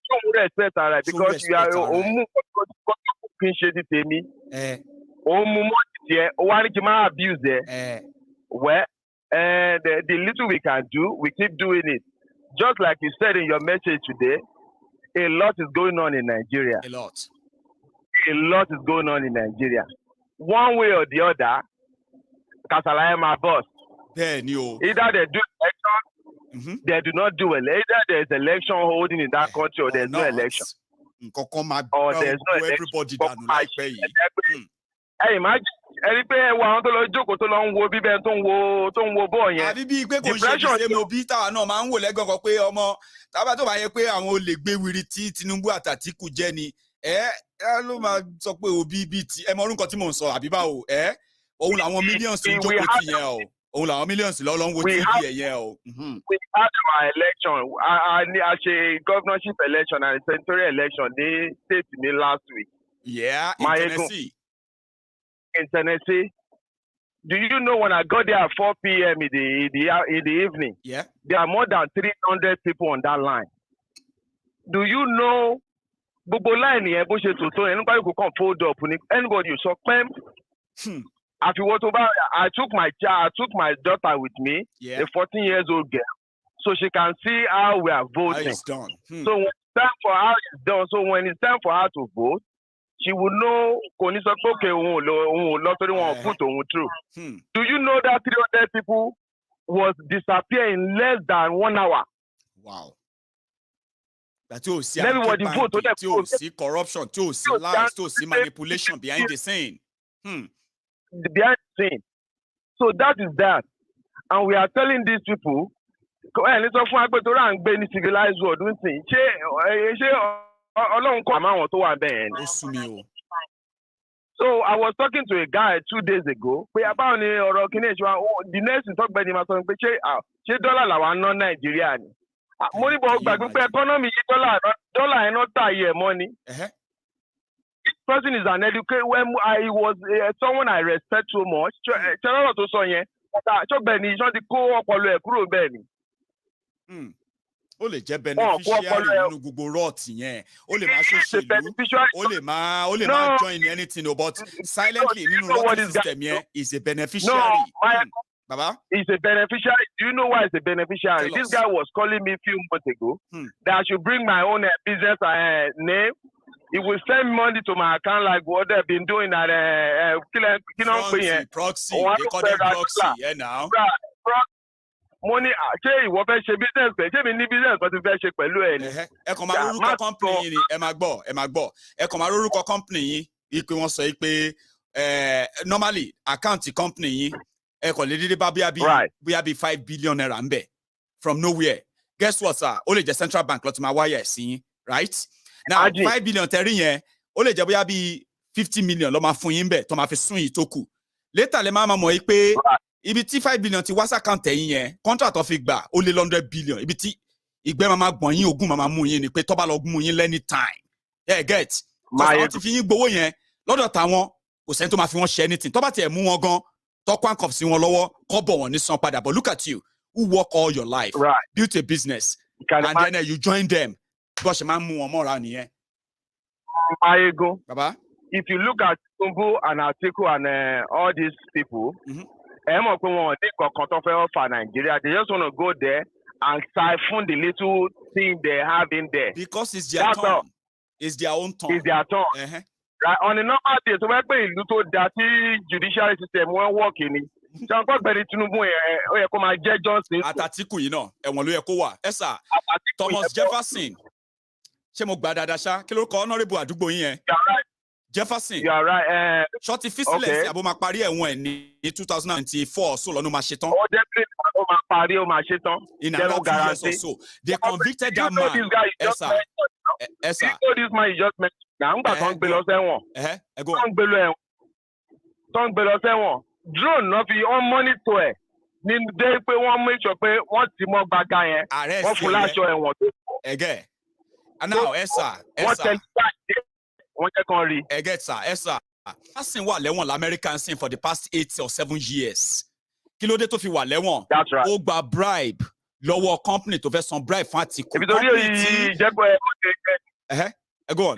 Speaker 7: Ṣé òun respect ara because you are òun mú kọ́kọ́ kí n ṣe ti tèmi. Òun mú mọ́ ti tiẹ̀ ó wá ní kí n máa abuse ẹ̀. Well, the little we can do, we keep doing it. Just like you said in your message today, a lot is going on in Nigeria. A lot is going on in Nigeria. One way or the other, Kasala am my boss. Either they do election, they do not do it. Either there's election holding in that country or there's no election. Or there's no election. Hey, imagine ẹni pé ẹwà àwọn tó lọ jókòó tó lọ ń wo bíbẹ tó ń wo bọ́ọ̀ yẹn.
Speaker 3: Àbí bíi pé kò ń ṣe ṣe mo bí táwa náà máa ń wò lẹ́gàn kan pé ọmọ tábà tó bá yẹ pé àwọn olè gbé wiri tí Tinubu àti Atiku jẹ́ ni ló máa sọ pé òbí bíi ti ẹ mọ orúkọ tí mò ń sọ àbí báwo òun làwọn millions ń jókòó tì yẹn o òun làwọn millions lọ́ọ́ ń wo TV ẹ̀ yẹn o.
Speaker 7: We had our election a ṣe governorship election and senatorial election ní state mi last week.
Speaker 3: Yeah, in Tennessee.
Speaker 7: In Tennessee, do you know when I got there at 4 p.m. in the evening?
Speaker 3: Yeah.
Speaker 7: There are more than 300 people on that line. Do you know? Gbogbo line yẹn bó ṣe tòótọ́ yẹn nígbà yóò kàn fold up ní anybody sọ pé. Àfiwọ́ tó bá I took my daughter with me, a 14-year-old girl, so she can see how we are voting.
Speaker 3: How it's done.
Speaker 7: So when it's time for how it's done, so when it's time for her to vote, she will know kò ní sọ pé okay òun ò lọ torí wọn ò put òun through. Do you know that 300 people was disappear in less than 1 hour?
Speaker 3: Wow. That you see tí corruption, tí you see lies, tí you see manipulation behind the scene.
Speaker 7: Behind the scene. So that is that. And we are telling these people, ní sọ fún agbẹ́ tó rà ń gbé ní civilized world ń sìn ṣé Ọlọ́run kọ́ àmọ́ àwọn tó wà bẹ́ẹ̀ ni. So I was talking to a guy 2 days ago pé abáwọn ni ọ̀rọ̀ kìíní ìṣúná the next ìtọ́gbẹ́ni máa sọ pé ṣé dọ́là làwọn ná Nàìjíríà ni. Mo ní bọ̀ gbàgbé pé economy yìí dọ́là ẹ̀ náà tà yẹ mọ́ ni. This person is an educator. When I was someone I respect so much, ṣẹlọ́rọ̀ tó sọ yẹn ṣọ́gbẹ́ni iṣan ti kó ọpọlọ ẹ̀ kúrò bẹ́ẹ̀ ni.
Speaker 3: Ó lè jẹ́ beneficiary nínú gbogbo rot yẹn ó lè máa ṣòṣèlú ó lè máa join in anything but silently nínú rot system yẹn is a beneficiary. Baba?
Speaker 7: He's a beneficiary. Do you know why he's a beneficiary? This guy was calling me a few months ago that I should bring my own business name. He will send money to my account like what they've been doing at
Speaker 3: proxy. They call them proxy. Yeah, now.
Speaker 7: Money ṣé ìwọ fẹ́ ṣe business pẹ̀ ṣé mi ní business kan ti fẹ́ ṣe pẹ̀lú ẹ̀ ni.
Speaker 3: Ẹ kàn máa rórúkọ company yín ni ẹ máa gbọ́ ẹ kàn máa rórúkọ company yín pé wọ́n sọ pé normally account company yín ẹ kàn lè dédé bá bóyá bí 5 billion naira ń bẹ̀ from nowhere. Guess what sir? Ó lè jẹ́ central bank ló ti máa wáyà sí yín right? Now 5 billion tẹ̀rí yẹn ó lè jẹ́ bóyá bí 50 million ló máa fún yín bẹ̀ tó máa fi sún yìí tó kù. Later lè máa mọ̀ pé ibi tí 5 billion ti wá sàkáǹtì ẹ̀yìn yẹn contract tó fi gbà ó lé 100 billion ibi tí ìgbẹ́ máa gbọ̀n yín ogún máa mú yín ni pé tó bá lọ mú yín lẹ́ni time get àwọn ti fi yín gbowó yẹn lọ́dọ̀ táwọn kò sẹ́ni tó máa fi wọ́n ṣe anything tó bá tiẹ̀ mú wọn gan tọ́kọ́ àǹkọ̀ sí wọn lọ́wọ́ kọ́ bọ̀ wọ́n ní san padà but look at you who work all your life built a business and then you join them bó ṣe máa ń mú wọn mọ́ra nìyẹn.
Speaker 7: Ayego.
Speaker 3: Baba?
Speaker 7: If you look at Tinubu and Atiku and all these people, they just want to go there and siphon the little thing they have in there.
Speaker 3: Because it's their turn. It's their own turn.
Speaker 7: It's their turn. Right? On a normal day, so we're paying little dirty judiciary system when working.
Speaker 3: At Atiku, you know, Esa, Thomas Jefferson. Honorable Jefferson.
Speaker 7: You are right.
Speaker 3: Shorty Fissiless, Abu Makpari in 2024, so no macheton.
Speaker 7: Oh, definitely,
Speaker 3: in another 2 years or so. They convicted that man.
Speaker 7: This guy
Speaker 3: Esa.
Speaker 7: You know this man you just mentioned. Now, I'm going to say drone not be on monitor. Ni dey pe wọ́n make sure pé wọ́n ti mọ́ gbaga yẹn. Wọ́n fún láṣọ ẹ̀wọ̀n tó.
Speaker 3: Again. And now, Esa.
Speaker 7: Wọ́n jẹ́ kan rí.
Speaker 3: Again, sir. Esa. Passing what lẹ́wọ̀n l'American sin for the past 8 or 7 years. Kí ló dé tó fi wà lẹ́wọ̀n?
Speaker 7: That's right.
Speaker 3: Ó gba bribe lọ́wọ́ company tó fẹ́ san bribe fún Atiku.
Speaker 7: Ibi tó rí ìjẹ́pọ̀
Speaker 3: go on.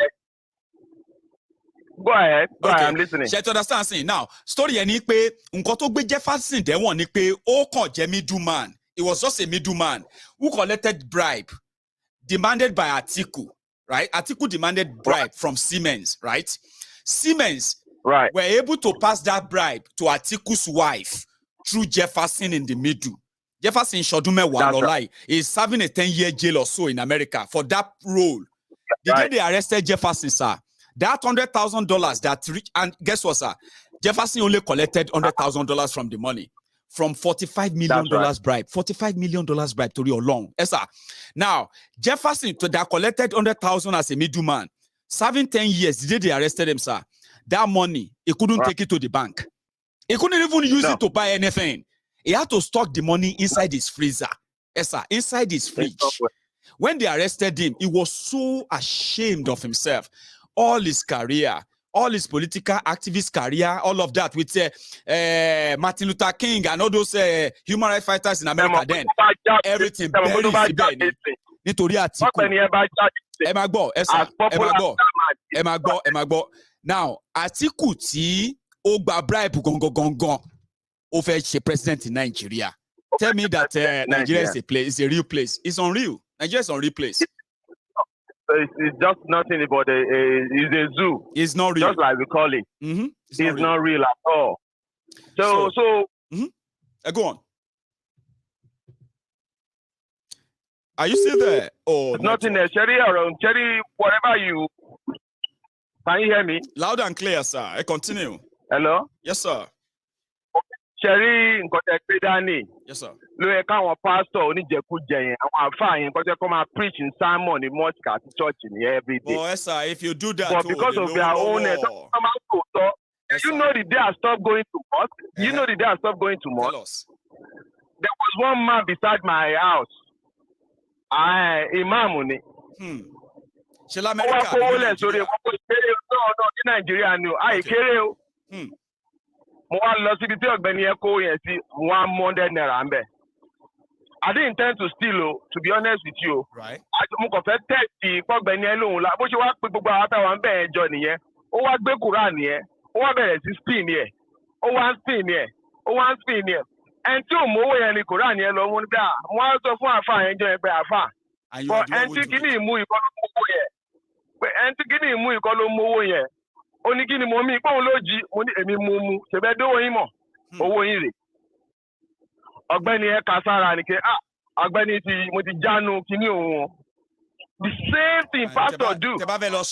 Speaker 7: Go ahead. Go ahead. I'm listening.
Speaker 3: Ṣé to understand sin now? Story yẹn ni pé nǹkan tó gbé Jefferson dẹ́wọ̀n ni pé ó kàn jẹ́ middleman. It was just a middleman who collected bribe demanded by Atiku, right? Atiku demanded bribe from Siemens, right? Siemens were able to pass that bribe to Atiku's wife through Jefferson in the middle. Jefferson Shodume Walolai is serving a 10-year jail or so in America for that role. The day they arrested Jefferson, sir, that $100,000 that reached, and guess what, sir? Jefferson only collected $100,000 from the money, from $45 million bribe. $45 million bribe to your loan. Yes, sir. Now, Jefferson that collected $100,000 as a middleman, serving 10 years, the day they arrested him, sir, that money, he couldn't take it to the bank. He couldn't even use it to buy anything. He had to stock the money inside his freezer. Yes, sir, inside his fridge. When they arrested him, he was so ashamed of himself. All his career, all his political activist career, all of that with Martin Luther King and all those human rights fighters in America then. Everything very bad. Nítorí Atiku. Emagbo. Now, Atiku tí ó gba bribe gongon ó fẹ́ ṣe president in Nigeria. Tell me that Nigeria is a place, it's a real place. It's unreal. Nigeria is a real place.
Speaker 7: It's just nothing but it's a zoo.
Speaker 3: It's not real.
Speaker 7: Just like we call it. It's not real at all. So
Speaker 3: go on. Are you still there? Oh,
Speaker 7: nothing there. Cherry, whatever you. Can you hear me?
Speaker 3: Loud and clear, sir. I continue.
Speaker 7: Hello?
Speaker 3: Yes, sir.
Speaker 7: Cherry,
Speaker 3: yes, sir.
Speaker 7: Look at pastor oníjẹkújẹ àwọn àfáà yẹn kọjá come and preach in sermon in mosque at church in every day.
Speaker 3: Oh, yes, sir. If you do that,
Speaker 7: but because of their own, you know the day I stopped going to mosque. You know the day I stopped going to mosque. There was one man beside my house. Imam ni.
Speaker 3: Ṣé l'Amẹ́ríkà
Speaker 7: ní Nàìjíríà ni o. Kéré o. Mo wá lọ síbi tí ọ̀gbẹ́ni yẹn kó yẹn sí $100 ń bẹ̀. I didn't intend to steal, to be honest with you.
Speaker 3: Right.
Speaker 7: Mo kàn fẹ́ tẹ̀sí pọ́gbẹ́ni yẹn lóhùn la bó ṣe wá pé gbogbo àwọn àtàwọn ń bẹ̀ ẹjọ́ nìyẹn. Ó wá gbé Quran yẹn. Ó wá bẹ̀rẹ̀ sí spin yẹn. Ó wá ń spin yẹn. Ẹni tí ò mówó yẹn ni Quran yẹn lọ mú nígbà. Wọ́n á sọ fún àfà yẹn jọ yẹn pé àfà. Ẹni tí kìíní ìmú ìkọ́ ló mówó yẹn. Ẹni tí kìíní ìmú ìkọ́ ló mówó yẹn. Ó ní kí ni mo mí pọ́n ló jí mo ní èmi mu ṣẹ̀bẹ́ dówó yín mọ̀ owó yín rè ọ̀gbẹ́ni ẹ̀ ká sára ni pé ọ̀gbẹ́ni mo ti jánu kíní òun the same thing pastor do.
Speaker 3: tẹ́ bá fẹ́ lọ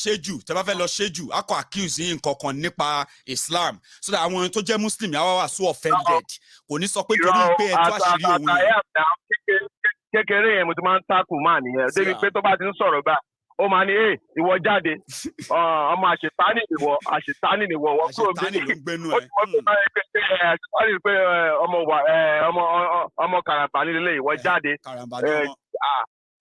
Speaker 3: ṣéjù a kò accuse yín nǹkankan nípa Islam so that àwọn tó jẹ́ Muslim yà wá so offended kò ní sọ pé torí pé ẹ tó àṣírí òun yẹn.
Speaker 7: Kékeré yẹn mo ti máa ń takù máa nìyẹn débi pé tó bá ti ń sọ̀rọ̀ gbà. Ó máa ní ìwọ jáde ọmọ àṣetánì nìwọ wọ́n kúrò bí ó ti pé ọmọ karambà nílé ìwọ jáde.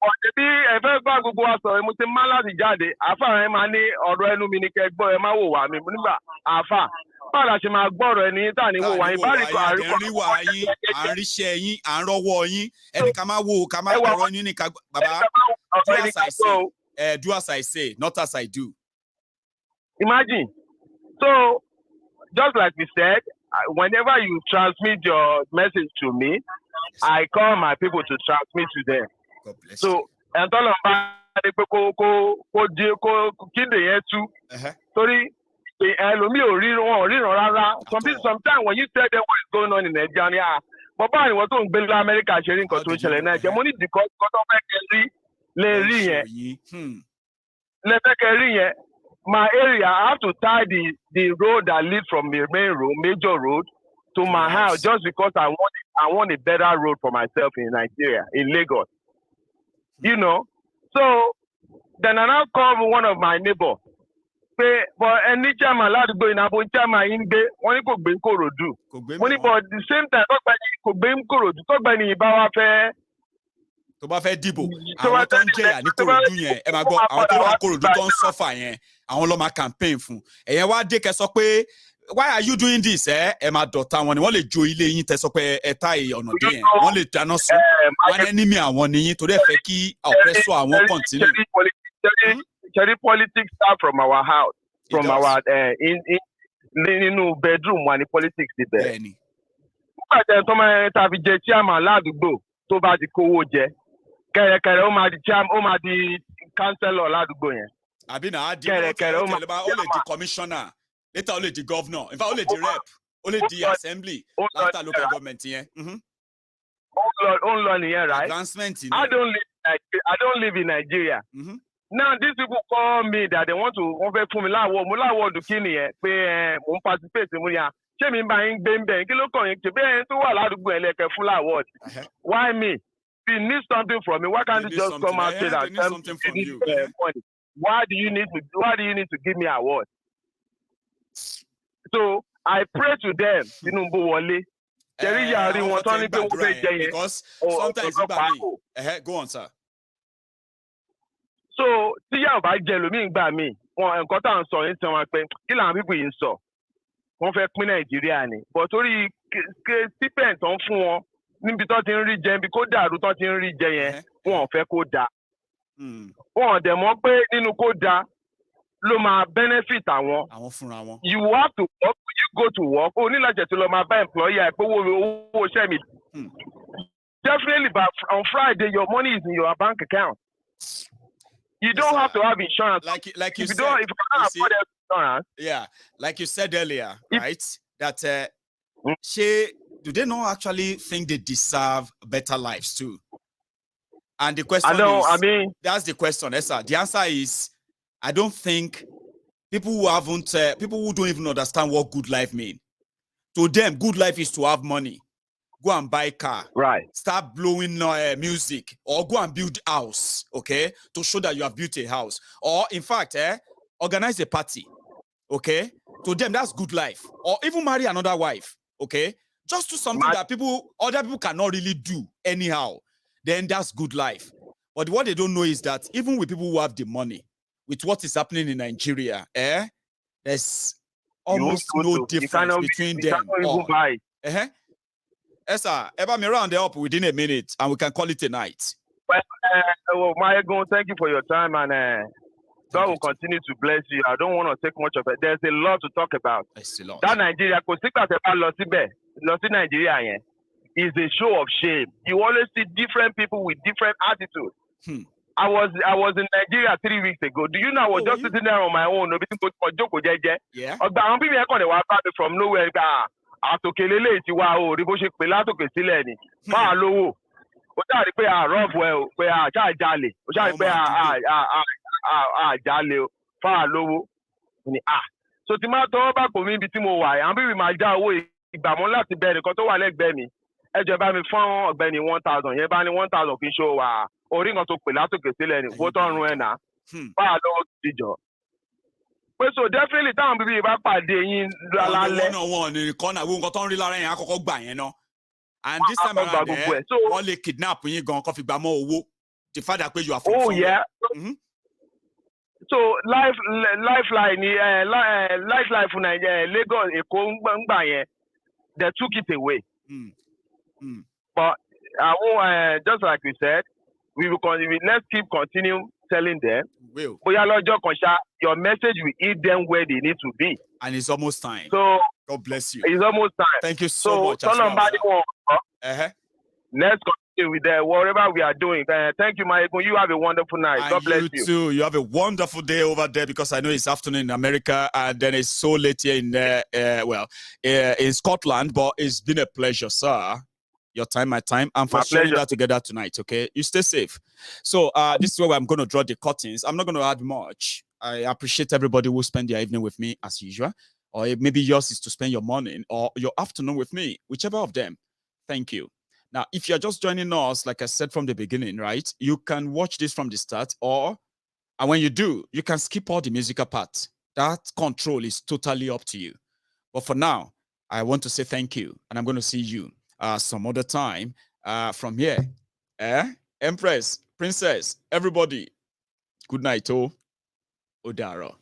Speaker 7: Ọ̀dẹ̀ bí ẹ fẹ́ bá gbogbo wa sọ̀rọ̀ mo ti máa láti jáde àáfà yẹn máa ní ọ̀rọ̀ ẹnu mi ní kẹ́ gbọ́ ẹ má wò wá mi nígbà àáfà báwo la ṣe máa gbọ́rọ̀ ẹni tá ní wò wá yín bá rí kọ́
Speaker 3: àríwá yín àríṣẹ́ yín à ń rọ́wọ́ yín ẹni ká má wò ká má kọ̀rọ̀ yín ní ká bàbá do as I say, not as I do.
Speaker 7: Imagine. So, just like we said, whenever you transmit your message to me, I call my people to transmit to them.
Speaker 3: God bless
Speaker 7: so, and all of ni pé kó di kó kíndè yẹn tú. Torí ẹlòmíì ò rí wọn ò ríran rárá. Sometimes when you tell them what is going on in Nigeria, bàbá àríwọ̀ tó ń gbé lọ Amẹ́ríkà ṣe rí nǹkan tó ń ṣẹlẹ̀ náà jẹ́ mo ní because kọ́tọ́ fẹ́ kẹ́ lè rí yẹn. Lẹ́fẹ́ kẹ́ rí yẹn. My area, I have to tie the road that leads from the main road, major road, to my house just because I want a better road for myself in Nigeria, in Lagos. You know? So then I now call one of my neighbors. But any chairman ládùúgbò ìnàbò chairman yín gbé wọ́n ní kò gbé Kòròdú. Wọ́n ní but the same time tó gbé Kòròdú tó gbé ní ìbá wa fẹ́.
Speaker 3: Tó bá fẹ́ dìbò àwọn tó ń jẹyà ní Kòròdú yẹn ẹ máa gbọ́ àwọn tó wà Kòròdú tó ń sọ́fà yẹn àwọn ló máa campaign fún. Ẹ̀yẹn wá dé kẹ́ sọ pé why are you doing this? Ẹ máa dọ̀tá wọn ni wọ́n lè jo ilé yín tẹ́ sọ pé ẹ ta ọ̀nà dé yẹn wọ́n lè dáná sun wọn enemy àwọn nìyí torí ẹ fẹ́ kí oppressor àwọn continue.
Speaker 7: Cherry politics start from our house, from our nínú bedroom wa ni politics ti bẹ̀rẹ̀. Nígbà tí ẹ̀tọ́ máa ń tàbí jẹ chairman ládùúgbò tó bá ti kówó jẹ, kẹ̀rẹ̀kẹ̀rẹ̀ ó máa di councillor ládùúgbò yẹn.
Speaker 3: Àbí náà á di kẹ̀rẹ̀kẹ̀rẹ̀ ó lè di commissioner, later ó lè di governor, in fact ó lè di rep, ó lè di assembly, after local government yẹn.
Speaker 7: Ó ń lọ nìyẹn, right?
Speaker 3: Advancement ni.
Speaker 7: I don't live in Nigeria. Now these people call me that they want to wọ́n fẹ́ fún mi láwọ̀ mo láwọ̀ ọdún kí nìyẹn pé mo ń participate mo ní à ṣé mi bá yín gbé ń bẹ̀ kí ló kàn yín ṣe bẹ́ẹ̀ tó wà ládùúgbò ẹ̀ lẹ́kẹ̀ẹ́ fún láwọ̀ ọ̀dì. Why me? If you need something from me, why can't you just come out and say that money? Why do you need to give me award? So I pray to them Tinubu wọlé. Jerry yàrá wọn tán ní pé wọ́n fẹ́ jẹ yẹn.
Speaker 3: Because sometimes you buy me. Go on, sir.
Speaker 7: So tí yàrá bá jẹ lómi ìgbà mi wọn nǹkan tá à ń sọ yín sọ wọn pé kí làwọn bíbù yìí ń sọ wọn fẹ́ pín Nàìjíríà ni but torí stipend tó ń fún wọn níbi tó ti ń rí jẹ níbi kó dàrú tó ti ń rí jẹ yẹn wọn ò fẹ́ kó da wọn ò dẹ̀ mọ̀ pé nínú kó da ló máa benefit àwọn
Speaker 3: fúnra wọn.
Speaker 7: You have to work, you go to work o ní lájẹ tó lọ máa bá employer pé owó iṣẹ́ mi definitely but on Friday your money is in your bank account. You don't have to have insurance.
Speaker 3: Like you said,
Speaker 7: if you can't afford insurance.
Speaker 3: Yeah, like you said earlier, right? That do they not actually think they deserve better lives too? And the question that's the question, Esther. The answer is, I don't think people who don't even understand what good life means. To them, good life is to have money. Go and buy a car.
Speaker 7: Right.
Speaker 3: Start blowing music or go and build a house, okay? To show that you have built a house. Or in fact, organize a party, okay? To them, that's good life. Or even marry another wife, okay? Just do something that other people cannot really do anyhow. Then that's good life. But what they don't know is that even with people who have the money, with what is happening in Nigeria, there's almost no difference between them. Esther, Eba me round up within a minute and we can call it a night.
Speaker 7: Well, Maegun, thank you for your time and God will continue to bless you. I don't want to take much of it. There's a lot to talk about.
Speaker 3: It's a lot.
Speaker 7: That Nigeria, Nigeria is a show of shame. You always see different people with different attitudes. I was in Nigeria 3 weeks ago. Do you know I was just sitting there on my own?
Speaker 3: Yeah.
Speaker 7: From nowhere. Àtòkèlélé ti wá o rí bó ṣe pè látòkè sílẹ̀ ni máa lówó ó ṣáà rí pé àrọ́ọ̀bù ẹ o pé àṣà àjálè ó ṣáà rí pé àjálè o fáà lówó ni so ti máa tọwọ́ bá pò mí ibi tí mo wà àwọn bíbí máa já owó ìgbàmọ́ láti bẹ nìkan tó wà lẹ́gbẹ̀ẹ́ mi ẹjọ́ bá mi fún ọ̀gbẹ́ni 1000 yẹn bá ní 1000 kì í ṣó wà orí nǹkan tó pè látòkè sílẹ̀ ni owó tó ń run ẹ̀ nà fáà lówó ti jọ. So definitely táwọn bíbí bá pàdé yín lálẹ́.
Speaker 3: Wọ́n ní kọ́nà àwọn nǹkan tó ń rí lára yẹn àkọ́kọ́ gbà yẹn ná. And this time around wọ́n lè kidnap yín gan kó fi gbà mọ́ owó. The fact that you are from somewhere.
Speaker 7: Yeah. So lifeline for Nigeria, Lagos, Èkó ń gbà yẹn, they took it away. But just like we said, let's keep continuing telling them. Your message will hit them where they need to be.
Speaker 3: And it's almost time.
Speaker 7: So
Speaker 3: God bless you.
Speaker 7: It's almost time.
Speaker 3: Thank you so much.
Speaker 7: Let's with whatever we are doing. Thank you, Mayegun. You have a wonderful night.
Speaker 3: And
Speaker 7: God bless you.
Speaker 3: You too. You have a wonderful day over there, because I know it's afternoon in America and then it's so late here in Scotland. But it's been a pleasure, sir. Your time, my time, and for sharing that together tonight. Okay, you stay safe. So this is where I'm going to draw the curtains. I'm not going to add much. I appreciate everybody who spend their evening with me as usual, or maybe yours is to spend your morning or your afternoon with me, whichever of them. Thank you. Now, if you're just joining us, like I said from the beginning, right, you can watch this from the start, and when you do, you can skip all the musical part. That control is totally up to you. But for now, I want to say thank you, and I'm going to see you some other time from here. Empress, Princess, everybody, good night, Odaro.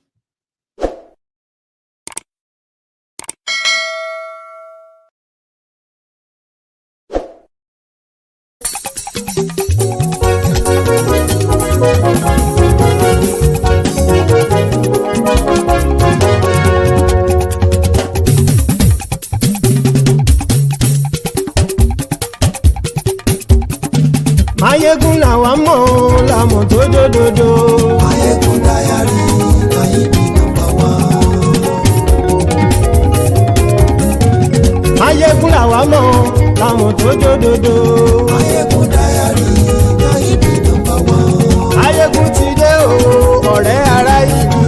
Speaker 8: Mayegun làwa mọ̀ làmọ̀ tó dòdòdò. Mayegun Diary Nayibi #1. Mayegun làwa mọ̀ làmọ̀ tó dòdòdò. Mayegun Diary Nayibi #1. Mayegun ti dé o ọ̀rẹ́ ará ìlú.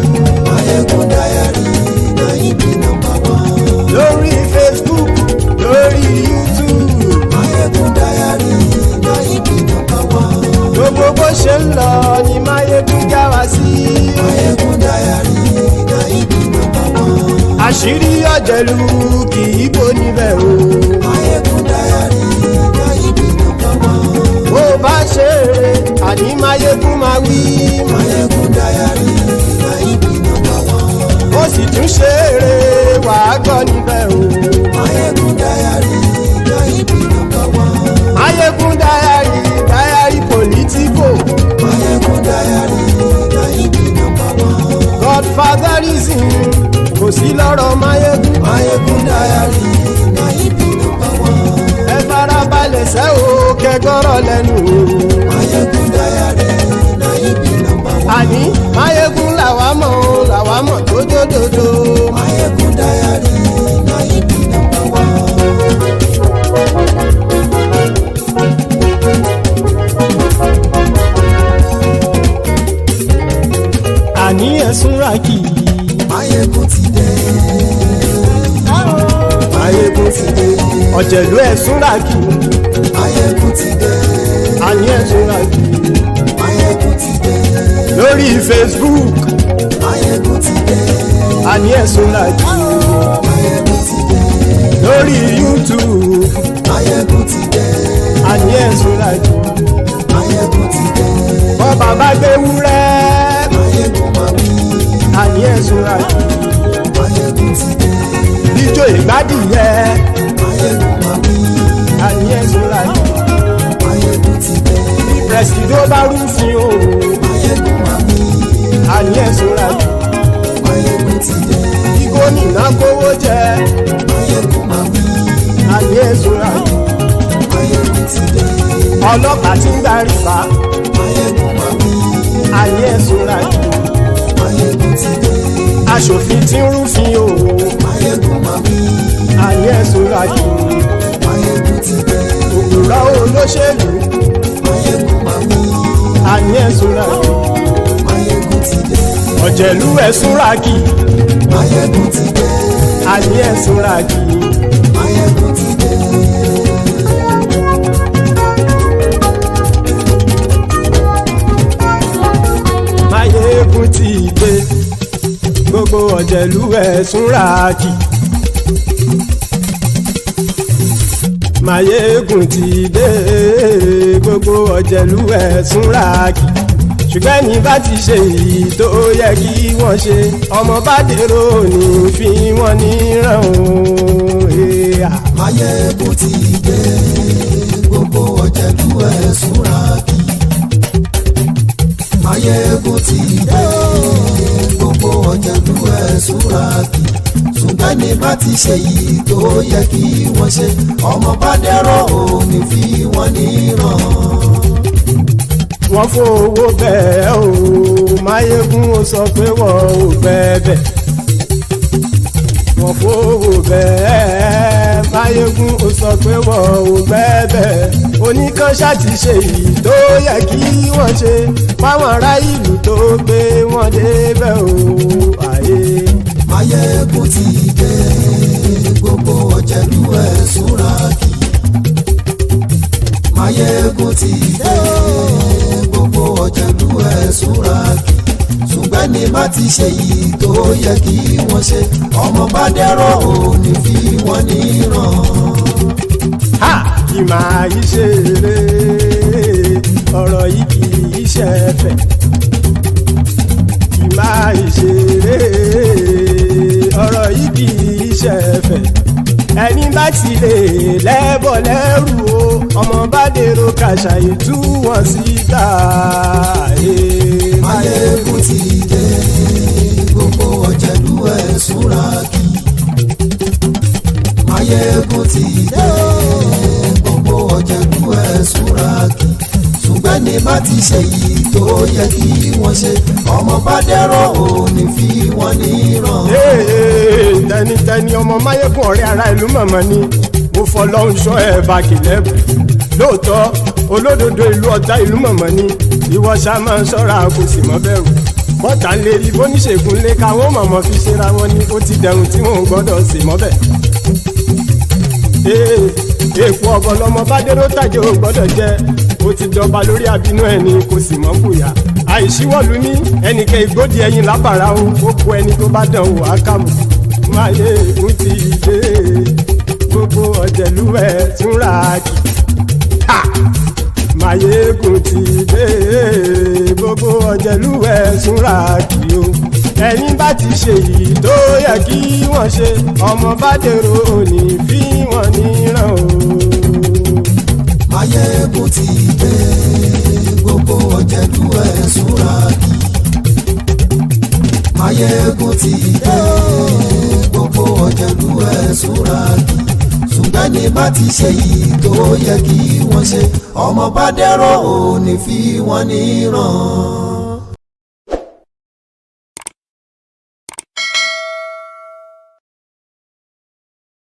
Speaker 8: Mayegun Diary Nayibi #1. Lórí Facebook, lórí YouTube. Mayegun Diary Nayibi #1. Gbogbo bó ṣe ń lọ ni Mayegun já wa sí. Mayegun Diary Nayibi #1. Àṣírí ọ̀jẹ̀lú kì í bò níbẹ̀ o. Mayegun Diary Nayibi #1. Bó bá ṣe eré àní Mayegun máa wí. Mayegun Diary Nayibi #1. Ó sì tún ṣe eré wàá gbọ́ níbẹ̀ o. Mayegun Diary Nayibi #1. Mayegun Diary politico. Mayegun Diary Nayibi #1. Godfatherism kò sí lọ́rọ̀ Mayegun. Mayegun Diary Nayibi #1. Ẹ farabalẹ̀ sẹ́ o kẹgọ́rọ̀ lẹ́nu o. Mayegun Diary Nayibi #1. Àní Mayegun làwa mọ̀ tó dòdòdò. Mayegun Diary Nayibi #1. Àní ẹ̀sùn ràkì. Mayegun ti dé. Mayegun ti dé. Ọ̀jẹ̀lú ẹ̀sùn ràkì. Mayegun ti dé. Àní ẹ̀sùn ràkì. Mayegun ti dé. Lórí Facebook. Mayegun ti dé. Àní ẹ̀sùn ràkì. Mayegun ti dé. Lórí YouTube. Mayegun ti dé. Àní ẹ̀sùn ràkì. Mayegun ti dé. Bọ́ bàbá gbé wúrẹ́. Mayegun máa wí. Àní ẹ̀sùn ràkì. Mayegun ti dé. Ijó ìgbádìyẹ. Mayegun máa wí. Àní ẹ̀sùn ràkì. Mayegun ti dé. Bí pẹ̀sìdó bá rúfin o. Mayegun máa wí. Àní ẹ̀sùn ràkì. Mayegun ti dé. Bí gómìnà kówó jẹ. Mayegun máa wí. Àní ẹ̀sùn ràkì. Mayegun ti dé. Ọlọ́pàá ti ń gbà rìbá. Mayegun máa wí. Àní ẹ̀sùn ràkì. Mayegun ti dé. Aṣòfin tí ń rúfin o. Mayegun máa wí. Àní ẹ̀sùn ràkì. Mayegun ti dé. Òpùrọ́ olóṣèlú. Mayegun máa wí. Àní ẹ̀sùn ràkì. Mayegun ti dé. Ọ̀jẹ̀lú ẹ̀sùn ràkì. Mayegun ti dé. Àní ẹ̀sùn ràkì. Mayegun ti dé. Mayegun ti dé. Gbogbo ọ̀jẹ̀lú ẹ̀sùn ràkì. Mayegun ti dé. Gbogbo ọ̀jẹ̀lú ẹ̀sùn ràkì. Ṣùgbọ́n ní bá ti ṣe èyí tó yẹ kí wọ́n ṣe, ọmọ bá dèrò ní fi wọ́n níran o. Mayegun ti dé. Gbogbo ọ̀jẹ̀lú ẹ̀sùn ràkì. Mayegun ti dé. Gbogbo ọ̀jẹ̀lú ẹ̀sùn ràkì. Ṣùgbọ́n ní
Speaker 9: ní bá ti ṣe yìí tó yẹ kí wọ́n ṣe ọmọ bá dẹ́rọ̀ ò ní fi wọ́n níran.
Speaker 8: wọ́n fowó bẹ́ẹ̀ o Máyégún ó sọ pé wọ́n ò bẹ́ẹ̀ wọ́n fowó bẹ́ẹ̀ Máyégún ó sọ pé wọ́n ò bẹ́ẹ̀ oníkanṣá ti ṣe yìí tó yẹ kí wọ́n ṣe fáwọn ará ìlú tó gbé wọn débẹ̀ o àyè.
Speaker 9: Máyégún ti dé gbogbo ọ̀jẹ̀lú ẹ̀ súnra kì. Máyégún ti dé gbogbo ọ̀jẹ̀lú ẹ̀ súnra kì. ṣùgbọ́n ní bá ti ṣe yìí tó yẹ kí wọ́n ṣe ọmọ bá dẹ́rọ̀ ò ní fi wọ́n níran.
Speaker 8: kì máa yí ṣe eré ọ̀rọ̀ yìí kì í ṣe ẹ̀fẹ̀ kì máa yí ṣe eré ọ̀rọ̀ yìí kì í ṣe ẹ̀fẹ̀ ẹni bá ti lè lẹ́bọ̀ lẹ́rù o ọmọ bá dèrò kàṣàyè tú wọn síta.
Speaker 9: Máyégún ti dé gbogbo ọ̀jẹ̀lú ẹ̀ súnra kì. Máyégún ti dé gbogbo ọ̀jẹ̀lú ẹ̀ súnra kì. ṣùgbọ́n ní bá ti ṣe yìí tó yẹ kí wọ́n ṣe ọmọ bá dẹ́rọ̀ ò ní fi wọ́n níran.
Speaker 8: tẹnitẹni ọmọ Máyégún ọ̀rẹ́ ara ìlú mọ̀mọ́ ni mo fọlọ́hún ṣọ́ ẹ̀ bá kìlẹ́bù lóòótọ́ olódodo ìlú ọ̀tá ìlú mọ̀mọ́ ni ìwọ ṣá máa ń ṣọ́ra kò sì mọ́ bẹ̀rù bọ́tà ń lè rí bóníṣègùn lé káwọn mọ̀mọ́ fi ṣera wọn ni ó ti dẹrùn tí wọn ò gbọ́dọ̀ sì mọ́ bẹ̀. èèpo ọ̀bọ lọmọ bá dérò tàjẹ́ ò gbọ́dọ̀ jẹ́ ó ti jọba lórí àbínú ẹni kò sì mọ́ bùyà àìsíwọ́lu ní ẹnìkẹ́ ìgbódì ẹyin lábàrá o ó kó ẹni tó bá dán o àkàmù. Máyégún ti dé gbogbo ọ̀jẹ̀lú ẹ̀ túnra kì. Máyégún ti dé gbogbo ọ̀jẹ̀lú ẹ̀ túnra kì o ẹni bá ti ṣe yìí tó yẹ kí wọ́n ṣe ọmọ bá dèrò òní fi wọ́n níran o.
Speaker 9: Máyégún ti dé gbogbo ọ̀jẹ̀lú ẹ̀ súnra kì. Máyégún ti dé gbogbo ọ̀jẹ̀lú ẹ̀ súnra kì. ṣùgbọ́n ní bá ti ṣe yìí tó yẹ kí wọ́n ṣe ọmọ bá dẹ́rọ̀ ò ní fi wọ́n níran.